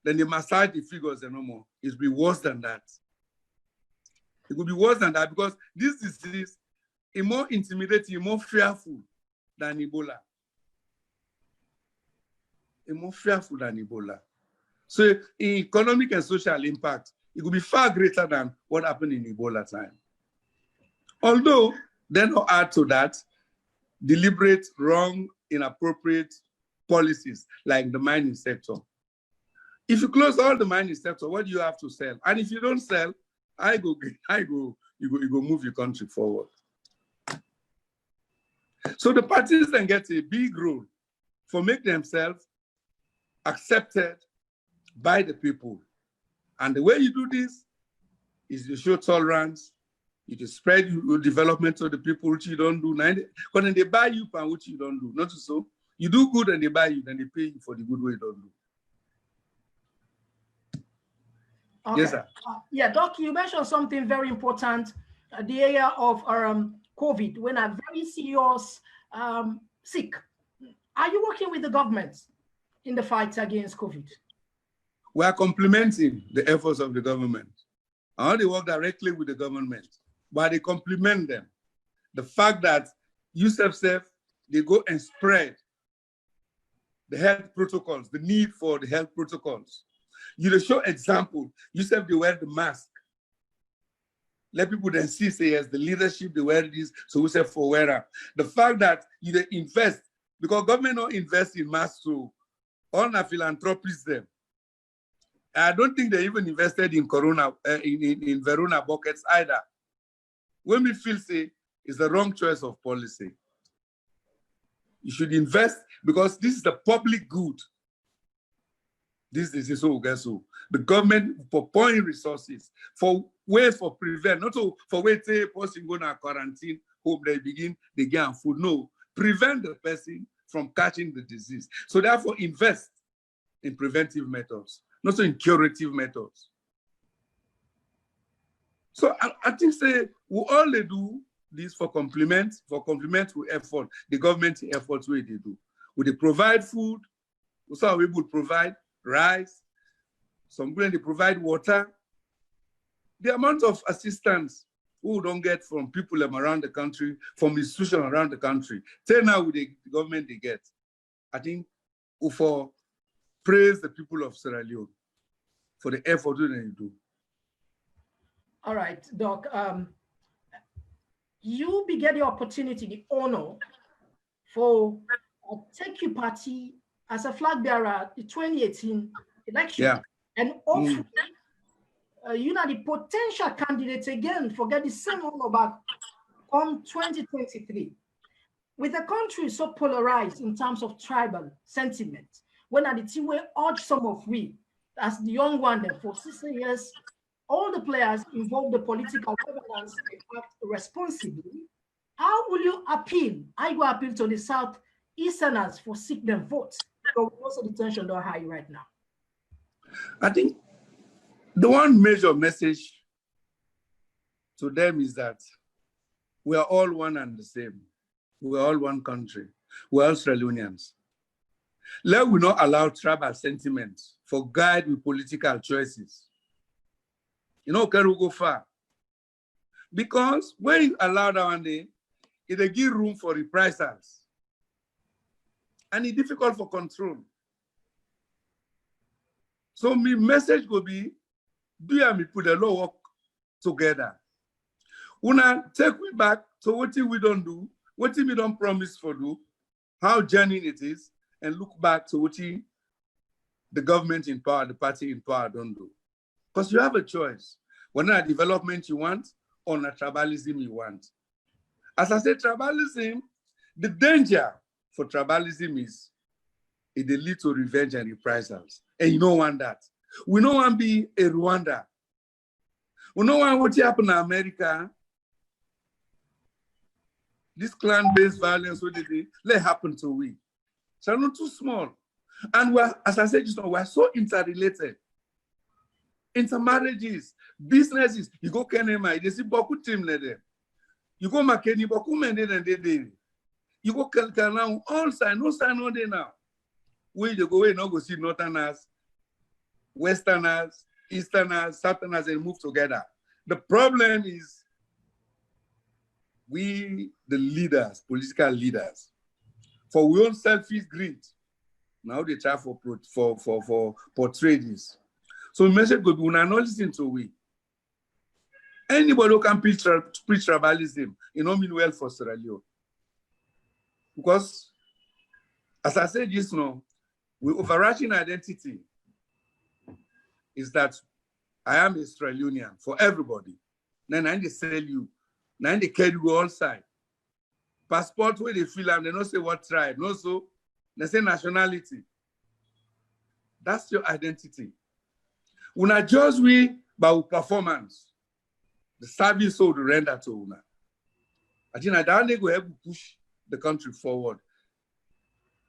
A: Then they massage the figures and no more. It will be worse than that. It will be worse than that because this disease is more intimidating, more fearful than Ebola. It's more fearful than Ebola. So in economic and social impact, it will be far greater than what happened in Ebola time. Although, then I'll add to that, deliberate, wrong, inappropriate policies like the mining sector. If you close all the mining sector, what do you have to sell? And if you don't sell, you go move your country forward. So the parties then get a big role for make themselves accepted by the people. And the way you do this is you show tolerance, you spread your development to the people, which you don't do. Because then they buy you and which you don't do. Not so. You do good and they buy you, then they pay you for the good way you don't do.
C: Okay.
A: Yes, sir.
C: Yeah, Doc, you mentioned something very important, the area of COVID, when a very serious sick. Are you working with the government in the fight against COVID?
A: We are complementing the efforts of the government. I only work directly with the government, but they complement them. The fact that UNICEF, they go and spread the health protocols, the need for the health protocols. You show example, UNICEF, they wear the mask. Let people then see, say, yes, the leadership, they wear this, so UNICEF for wearer. The fact that you invest, because government don't invest in masks, so all the philanthropists them. I don't think they even invested in Corona, in Verona buckets either. When we feel, say, it's the wrong choice of policy. You should invest because this is the public good. This is so so. The government for pouring resources for ways for prevent, not for ways say person go to quarantine, hope they get food. No, prevent the person from catching the disease. So therefore invest in preventive methods, not so in curative methods. So I think say we all they do this for complement to effort, the government efforts where they do. Would they provide food? Also we would provide rice, some people they provide water. The amount of assistance we don't get from people around the country, from institutions around the country, say now with the government they get. I think we for praise the people of Sierra Leone for the effort that they do.
C: All right, Doc. You be get the opportunity, the honor for a Take party as a flag bearer at the 2018 election.
A: Yeah.
C: And hopefully, you know, the potential candidates again forget the same honor back on 2023. With the country so polarized in terms of tribal sentiment, when at the team we urge some of we, as the young one there for 6 years, all the players involved the political governance and act responsibly. How will you appeal? I go appeal to the Southeasterners for seek them votes. So also the tension don't high right now.
A: I think the one major message to them is that we are all one and the same. We are all one country. We are all Sierra Leoneans. Let we not allow tribal sentiments for guide with political choices. You know, can we go far? Because when you allow that one day, it give room for reprisals. And it's difficult for control. So my message will be, do and me put the law work together. Una take me back to what we don't do, what we don't promise for do, how genuine it is, and look back to what the government in power, the party in power don't do. Because you have a choice. Whether a development you want or a tribalism you want. As I said, tribalism, the danger for tribalism is it lead to revenge and reprisals. And you don't want that. We don't want to be a Rwanda. We don't want what happened in America. This clan-based violence, what they let happen to we. So not too small. And we're, as I said just now, we're so interrelated. intermarriages, businesses. You go Kenema, you see beaucoup team there. You go Makeni, beaucoup men there. You go Kelkana, all sign, no sign no day now. Where you go, where you no go see Northerners, Westerners, Easterners, Southerners, and move together. The problem is we, the leaders, political leaders, for we own selfish greed. Now they try for portray this. So message go be una not listen to we. Anybody who can preach tribalism, it don't mean well for Sierra Leone. Because, as I said just now, the overarching identity is that I am a Sierra Leonean for everybody. Then they sell you. Then they carry you all side. Passport where they fill out, they don't say what tribe, no so. They say nationality. That's your identity. Una just we by performance, the service so to render to una. I think that they go help push the country forward.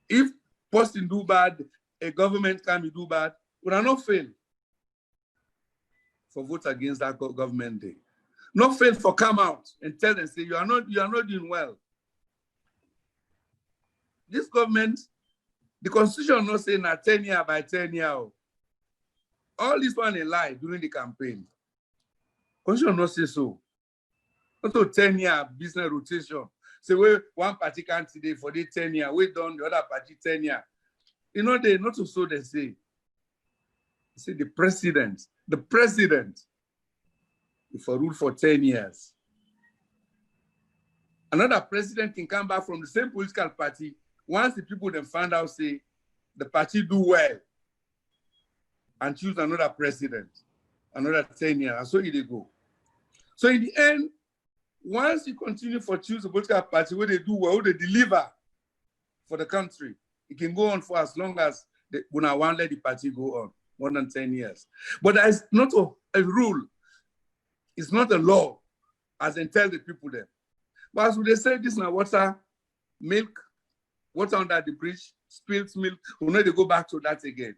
A: If posting do bad, a government can be do bad, we are not fail for vote against that government day. Not fail for come out and tell them, say you are not doing well. This government, the constitution not saying that 10 year by 10 year. All this one a lie during the campaign. Constitution not say so. Not to 10 year business rotation. Say where one party can't today for the 10 year, we done the other party 10 year. You know, they not so they say. They say the president, if I rule for 10 years. Another president can come back from the same political party. Once the people then find out, say, the party do well and choose another president, another 10 years, and so they go. So in the end, once you continue for choose a political party where they do well, they deliver for the country, it can go on for as long as when I want let the party go on, more than 10 years. But that is not a rule. It's not a law, as they tell the people there. But as they say, this now water, milk, water under the bridge, spilled milk, we know they go back to that again.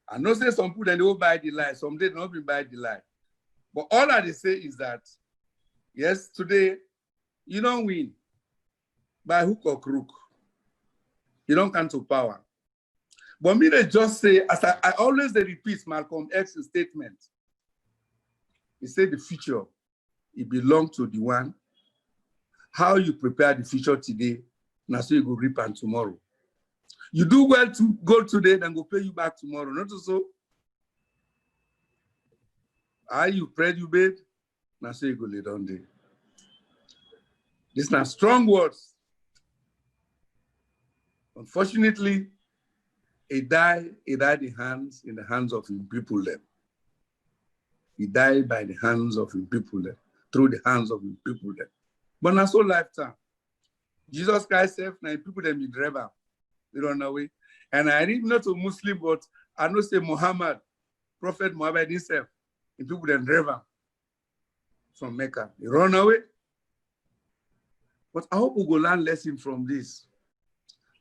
A: I know say some people then they will buy the lie, some they don't even buy the lie. But all that they say is that, yes, today, you don't win by hook or crook. You don't come to power. But me, they just say, as I always repeat Malcolm X's statement, he said the future, it belongs to the one. How you prepare the future today, now so you go reap and tomorrow. You do well to go today, then go pay you back tomorrow. Not so. How you pray you bed, now so you go lay down there. These are strong words. Unfortunately, he died in the hands of his people then. He died by the hands of his people then, through the hands of his people then. But not so lifetime. Jesus Christ said, now people them be driver. They run away. And I read not a Muslim, but I know say Muhammad, Prophet Muhammad himself, and people them driver from Mecca. They run away. But I hope we go learn lesson from this.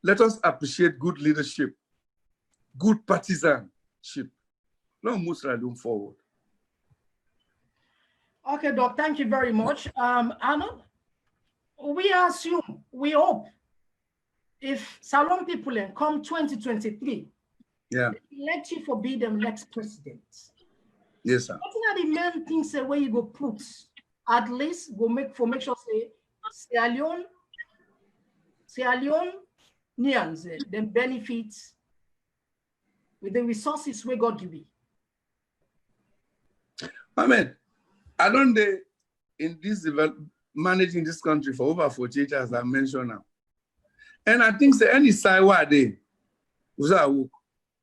A: Let us appreciate good leadership, good partisanship. Now move Sierra Leone forward.
C: Okay, Doc, thank you very much. Arnold, we assume, we hope, if Salon people come 2023, let you forbid them next president.
A: Yes, sir.
C: What are the main things where you go put, at least go make sure say Sierra Leoneans then benefits with the resources we God give you?
A: Amen. I don't know in this managing this country for over 48 years, as I mentioned now. And I think any side where they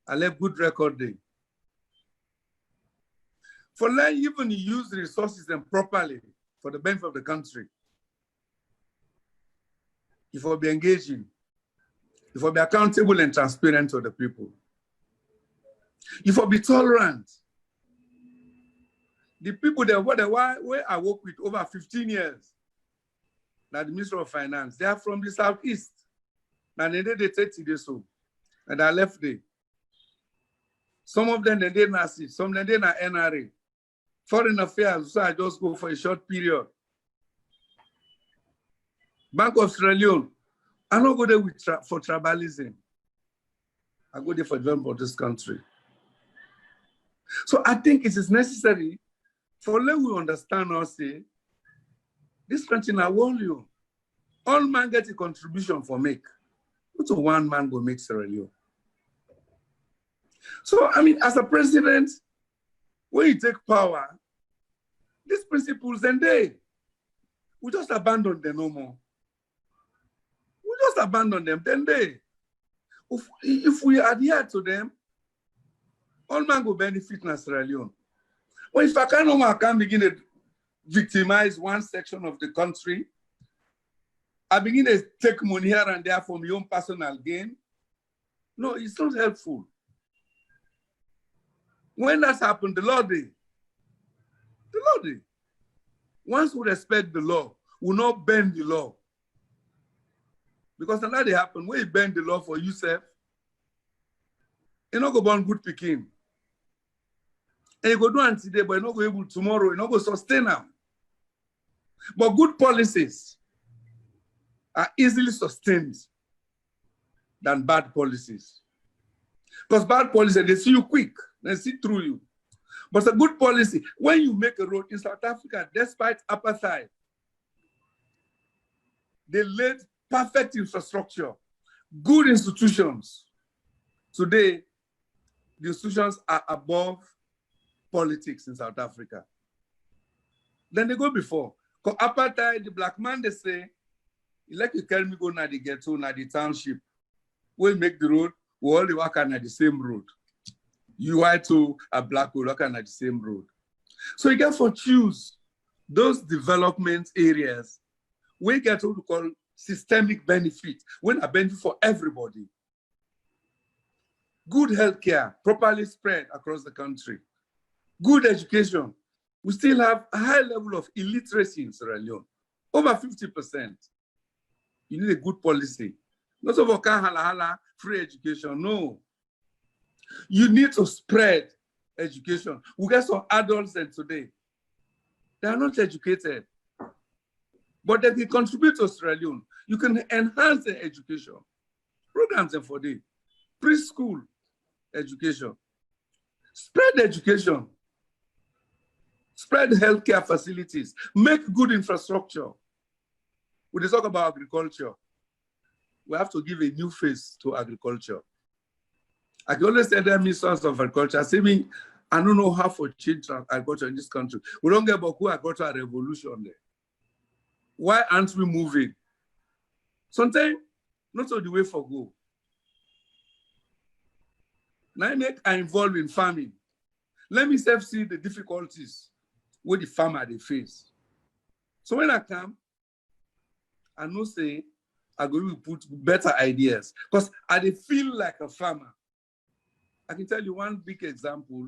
A: I left good record there. For like even use the resources them properly for the benefit of the country. If we be engaging, if we be accountable and transparent to the people. If we be tolerant. The people that where I work with over 15 years, now the Minister of Finance, they are from the Southeast. Now they 30 days so, and I left there. Some of them, they didn't assist. Some of them, they not NRA. Foreign affairs, so I just go for a short period. Bank of Sierra Leone, I don't go there for tribalism. I go there for development for this country. So I think it is necessary for let we understand or say, this country now want you. All man get a contribution for make. Not one man go make Sierra Leone. So, I mean, as a president, when you take power, these principles, then we just abandon them no more. We just abandon them, then if we adhere to them, all man go benefit in Sierra Leone. But if I can begin to victimize one section of the country, I begin to take money here and there for my own personal gain, no, it's not helpful. When that's happened, the law day. Once we respect the law, we not bend the law. Because now they happen, when you bend the law for yourself, you not go born good picking. And you go do it today, but you not go able tomorrow, you not go sustain them. But good policies are easily sustained than bad policies. Because bad policies, they see you quick, they see through you. But a good policy, when you make a road in South Africa, despite apartheid, they laid perfect infrastructure, good institutions. Today, the institutions are above politics in South Africa. Then they go before. Because apartheid, the black man, they say, like you tell me go na the ghetto, na the township. We make the road, we all work on the same road. You are to a black will work on the same road. So you get for choose those development areas, we get what we call systemic benefit, when a benefit for everybody. Good healthcare, properly spread across the country. Good education. We still have a high level of illiteracy in Sierra Leone, over 50%. You need a good policy. Not about hala free education, no. You need to spread education. We get some adults and today, they are not educated, but they can contribute to Sierra Leone. You can enhance their education. Programs for the preschool education. Spread education. Spread healthcare facilities. Make good infrastructure. When they talk about agriculture, we have to give a new face to agriculture. I can always tell them ministers of agriculture, saying, I don't know how to change agriculture in this country. We don't get about who agricultural revolution there. Why aren't we moving? Sometimes, not all the way for go. Now I involved in farming. Let me see the difficulties with the farmer they face. So when I come, I know say, I'm going to put better ideas because I feel like a farmer. I can tell you one big example,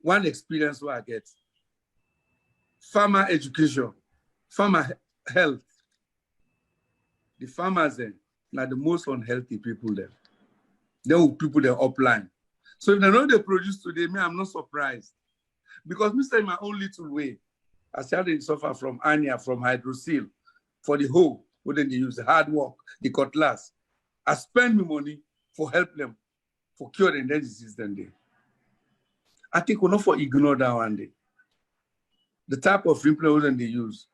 A: one experience where I get. Farmer education, farmer health. The farmers are the most unhealthy people there. They will people there upline. So if they know they produce today, me, I'm not surprised. Because me say my own little way, I started to suffer from hernia, from hydrocele, for the hoe, what then they use, the hard work, the cutlass. I spend my money for help them, for cure the disease then day. I think we're not for ignore that one day. The type of implement they use.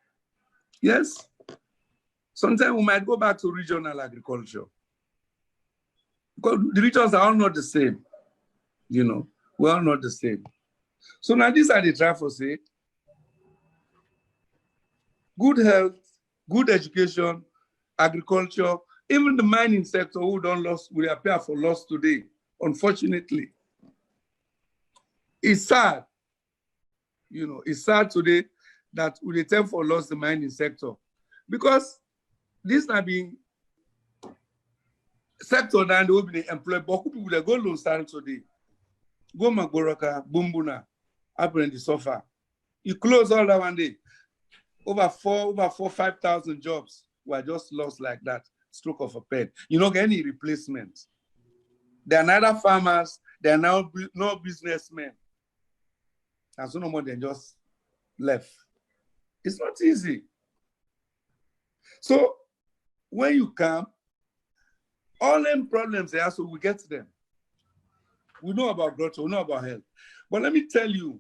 A: Yes, sometimes we might go back to regional agriculture. Because the regions are all not the same. You know, we're all not the same. So now these are the try for say, good health, good education, agriculture, even the mining sector who don't lost, will appear for loss today, unfortunately. It's sad, you know, it's sad today that we attempt for loss the mining sector because this not being sector that will be employed, but people that go loan start today. Go Magoroka, Bumbuna, apparently suffer. You close all that one day. Over 5,000 jobs were just lost like that, stroke of a pen. You don't get any replacement. There are neither farmers, They are now no businessmen. And so no more than just left. It's not easy. So when you come, all them problems they have, so we get to them. We know about growth, we know about health. But let me tell you,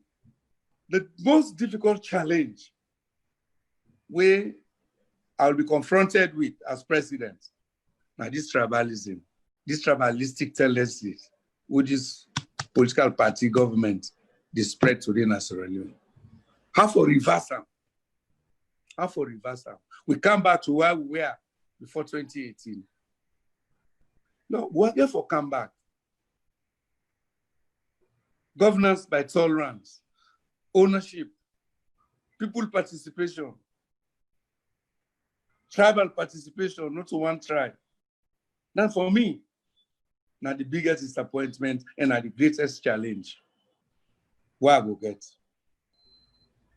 A: the most difficult challenge where I'll be confronted with as president, now this tribalism, this tribalistic tendencies, which is political party government, they spread today in Sierra Leone. How for reverse them? How for reverse them? We come back to where we were before 2018. No, we're here for come back. Governance by tolerance, ownership, people participation, tribal participation, not to one tribe. Now for me, now the biggest disappointment and now the greatest challenge where I go get.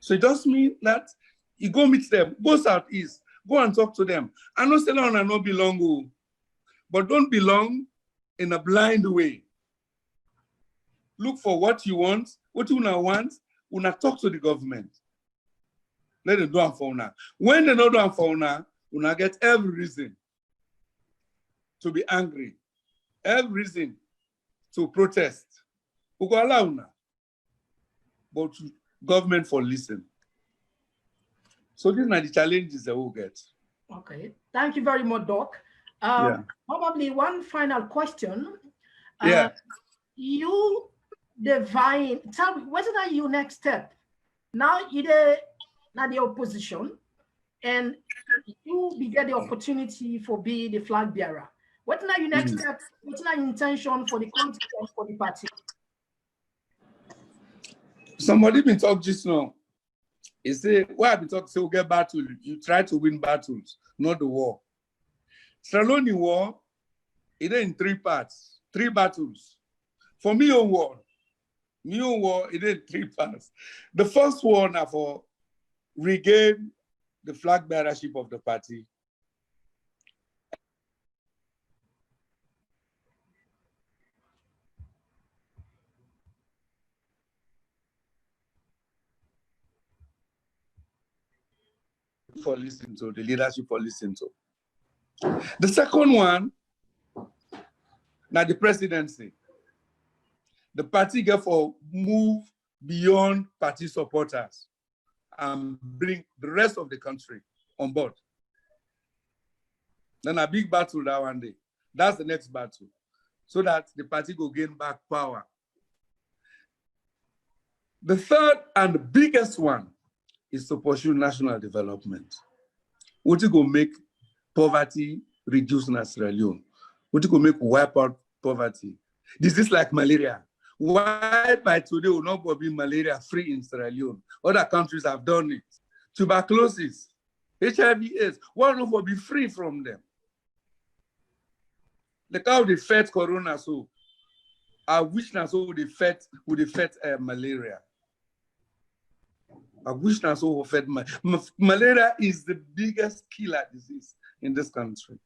A: So it does mean that you go meet them, go southeast, go and talk to them. I know say no, not belong, but don't belong in a blind way. Look for what you want, what you want, talk to the government. Let them do it for now. When they don't do it for now, get every reason to be angry, every reason to protest. But government for listen. So these are the challenges that we'll get.
C: Okay, thank you very much, Doc. Probably one final question. You divine, tell me, what is your next step? Now you're the opposition and you get the opportunity for being the flag bearer. What is your next step? What's your intention for the country and for the party?
A: Somebody been talking just now. He said, why I've been talking, say we'll get battle. You try to win battles, not the war. Sierra Leone war, it is in three parts, three battles. For me, own war, it is in three parts. The first one are for regain the flag bearership of the party. For listening to, the leadership for listening to. The second one, now the presidency. The party therefore move beyond party supporters and bring the rest of the country on board. Then a big battle that one day. That's the next battle. So that the party will gain back power. The third and the biggest one is to pursue national development. What you go make poverty reduce in Sierra Leone? What you go make wipe out poverty? This is like malaria. Why by today will not be malaria free in Sierra Leone? Other countries have done it. Tuberculosis, HIV/AIDS, why not be free from them? Look how they fed corona, so I wish now so would they fed malaria. I wish now so would fed malaria is the biggest killer disease in this country.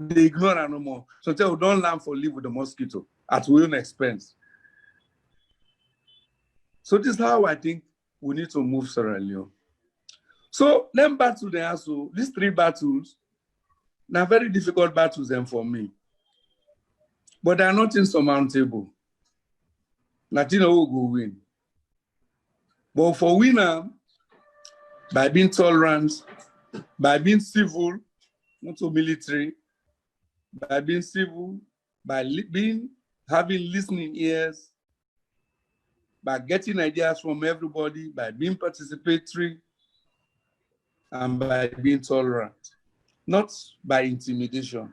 A: They ignore it no more. So tell we don't learn for live with the mosquito at our own expense. So this is how I think we need to move Sierra Leone. So them battles they are so these three battles, now very difficult battles them for me. But they are not insurmountable. Nothing will go win. But for winner, by being tolerant, by being civil, not so military, by being civil, by having listening ears, by getting ideas from everybody, by being participatory, and by being tolerant. Not by intimidation,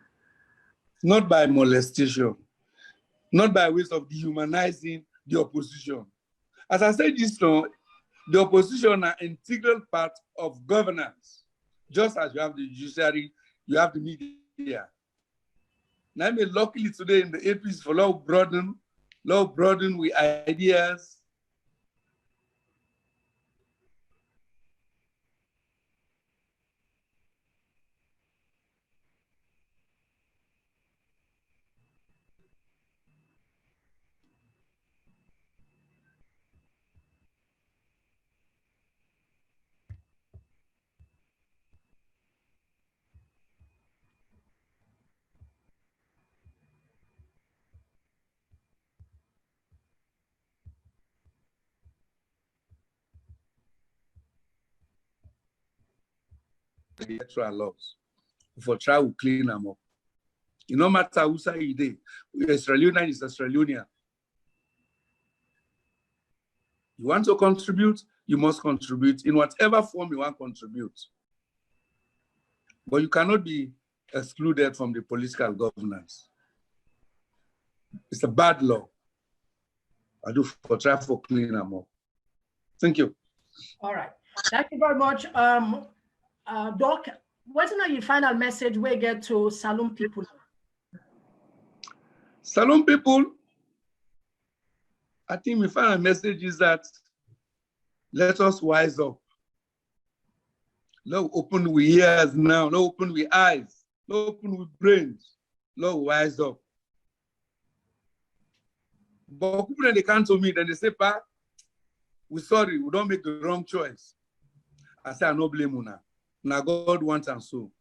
A: not by molestation, not by ways of dehumanizing the opposition. As I said this long, the opposition are an integral part of governance. Just as you have the judiciary, you have the media. Now, I mean, luckily today in the APC for law broaden with ideas. the electoral laws. For try to clean them up. It no matter who say it is, Sierra Leone is a Sierra Leonean. You want to contribute, you must contribute in whatever form you want to contribute. But you cannot be excluded from the political governance. It's a bad law. I do for try for clean them up. Thank you.
C: All right. Thank you very much. Doc, what's your final message we get to Salone people?
A: Salone people, I think my final message is that let us wise up. Let's open with ears now. Let's open with eyes. Let's open with brains. Let's wise up. But people, they come to me, then they say, Pa, we're sorry, we don't make the wrong choice. I say, I no blame you now. Now God wants and so.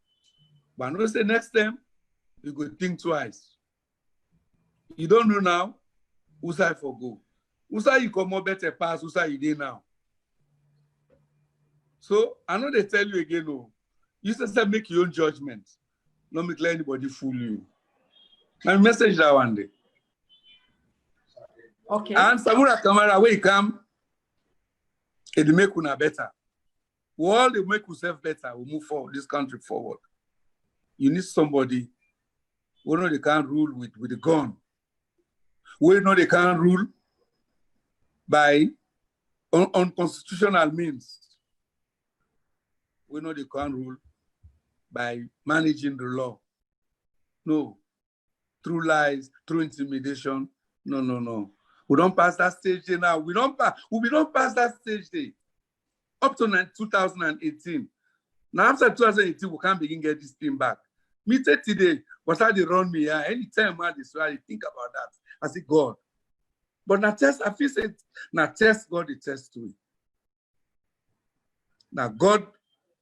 A: But I know say next time, you go think twice. You don't know now, who say for go. Who say you come more better pass, who say you did now. So I know they tell you again, no. You just make your own judgment. Don't make let anybody fool you. My message that one day.
C: Okay.
A: And Samura Kamara, where you come, it'll make una better. We all they make yourself better. We move forward, this country forward. You need somebody who know they can't rule with the gun. We know they can't rule by unconstitutional means. We know they can't rule by managing the law. No. Through lies, through intimidation. No, no, no. We don't pass that stage day now. We don't pass that stage day. Up to 2018. Now after 2018, we can't begin get this thing back. Me today, but how they run me here. Anytime I think about that, I say God. But now test, I feel say, now test God the test to it. Now God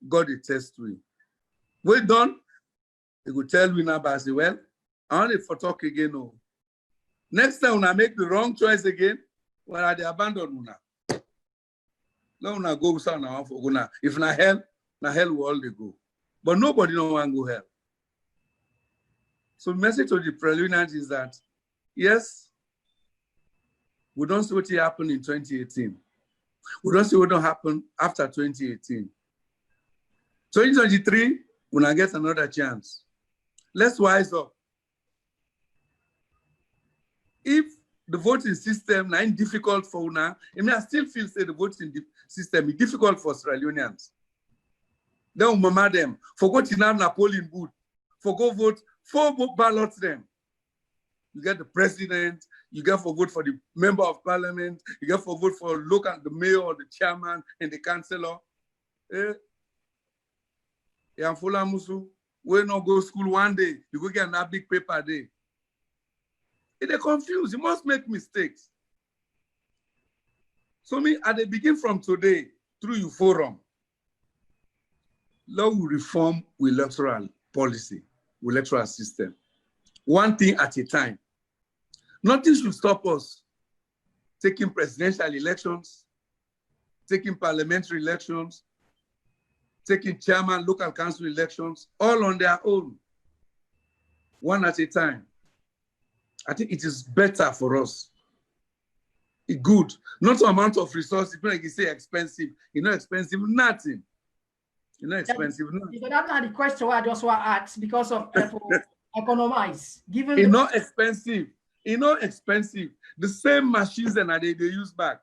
A: the test to it. We done, they will tell me now, but I say, well, I want to talk again. No. Next time when I make the wrong choice again, well, I abandon una. No, una go with someone for go now. If na hell will all they go. But nobody no want to go hell. So the message of the preliminaries is that, yes, we don't see what happened in 2018. We don't see what will happen after 2018. 2023, we're going to get another chance. Let's wise up. If the voting system is difficult for una, I still feel say the voting system is difficult for Sierra Leoneans. Then we mama them, for go to na polling booth, for go vote, 4 ballots them. You get the president, you get for vote for the member of parliament, you get for vote for the mayor or the chairman and the councillor. We not go to school one day, you go get that big paper day. If they're confused, you must make mistakes. So me, at the begin from today, through your forum, law will reform with electoral policy, with electoral system. One thing at a time. Nothing should stop us taking presidential elections, taking parliamentary elections, taking chairman, local council elections, all on their own, one at a time. I think it is better for us. It's good. Not the amount of resources, people like you say expensive. It's not expensive, nothing. It's not expensive, nothing.
C: That's not the question I just want to ask because of economize. Given
A: it's not expensive. It's not expensive. The same machines that they use back.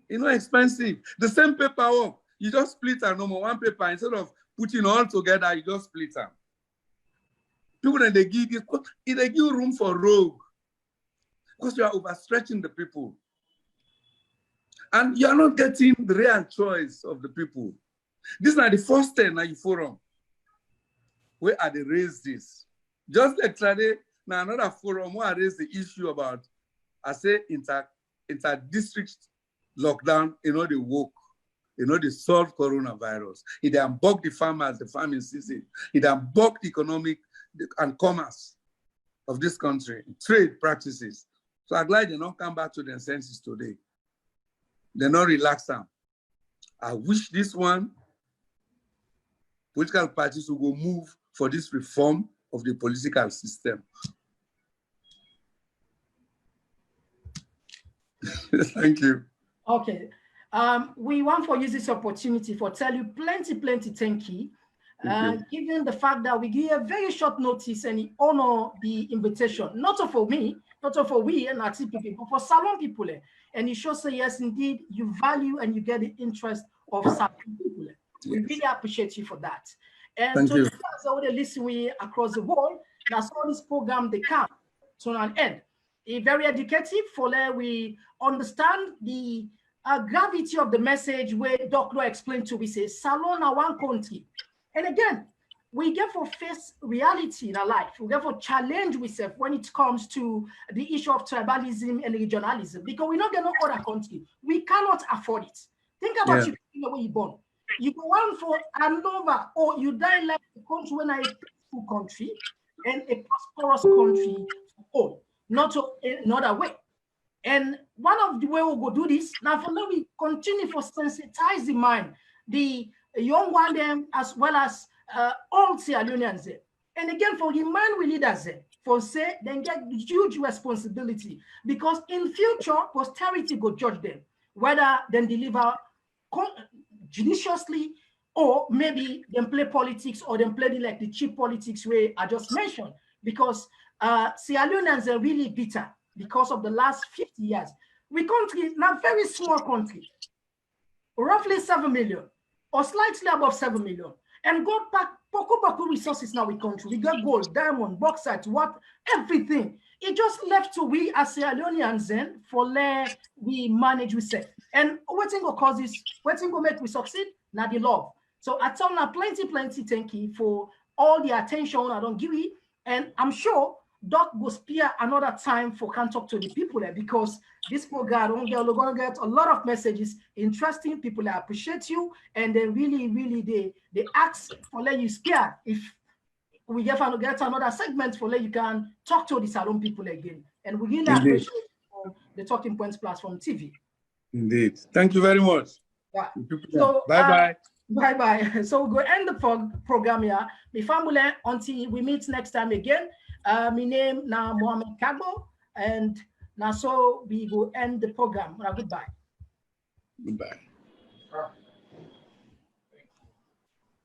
A: It's not expensive. The same paperwork. You just split a number one paper instead of putting all together. You just split them. People that they give room for rogue because you are overstretching the people. And you are not getting the real choice of the people. This is not the first time that you forum where they raise this. Just like today, now another forum where I raise the issue about, I say, inter-district lockdown, they work. They solve coronavirus. It unblock the farmers, the farming season. It unblock the economic and commerce of this country, trade practices. So I'm glad they don't come back to their senses today. They not relax them. I wish this one, political parties will go move for this reform of the political system. Thank you.
C: Okay. We want to use this opportunity for tell you plenty thank you. Given the fact that we give a very short notice and honor the invitation, not for me, not for we and our people, but for Salon people. And it shows that yes, indeed, you value and you get the interest of Salon people. We really appreciate you for that. And to all the listening across the world, that's all this program they come to an end. It's very educative for we understand the gravity of the message where Dr. explained to me, say, Salon are one country. And again, we get for face reality in our life. We get for challenge ourselves when it comes to the issue of tribalism and regionalism, because we don't get no other country. We cannot afford it. Think about you the way you're born. You go on for another, or you die like a country when a peaceful country and a prosperous country for all, not another way. And one of the way we go do this, now for now we continue for sensitize the mind, the young one them as well as all Sierra Leoneans. And again, for the man we leaders, for say, then get huge responsibility, because in future, posterity go judge them, whether then deliver judiciously, or maybe then play politics, or then play like the cheap politics way I just mentioned, because Sierra Leoneans are really bitter because of the last 50 years. We country, not very small country, roughly 7 million, or slightly above 7 million, and got back Poku resources now we country. We got gold, diamond, bauxite, what, everything. It just left to we as Sierra Leoneans then for we manage we say. And what's going to cause this, what's going to make we succeed? Now the love. So I tell now plenty thank you for all the attention I don't give you. And I'm sure Doc will spare another time for can talk to the people there, because this program we're gonna get a lot of messages, interesting people that appreciate you, and they really they ask for let you spare if we get another segment for let you can talk to the Salon people again. And we really appreciate the Talking Points Platform TV.
A: Indeed. Thank you very much.
C: Yeah. So
A: bye.
C: Bye. So we'll go end the program here. My family until we meet next time again. My name now Mohamed Kagbo, and now so we will end the program. Goodbye.
A: Goodbye.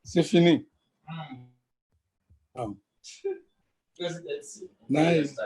A: C'est fini. Presidency. Nice.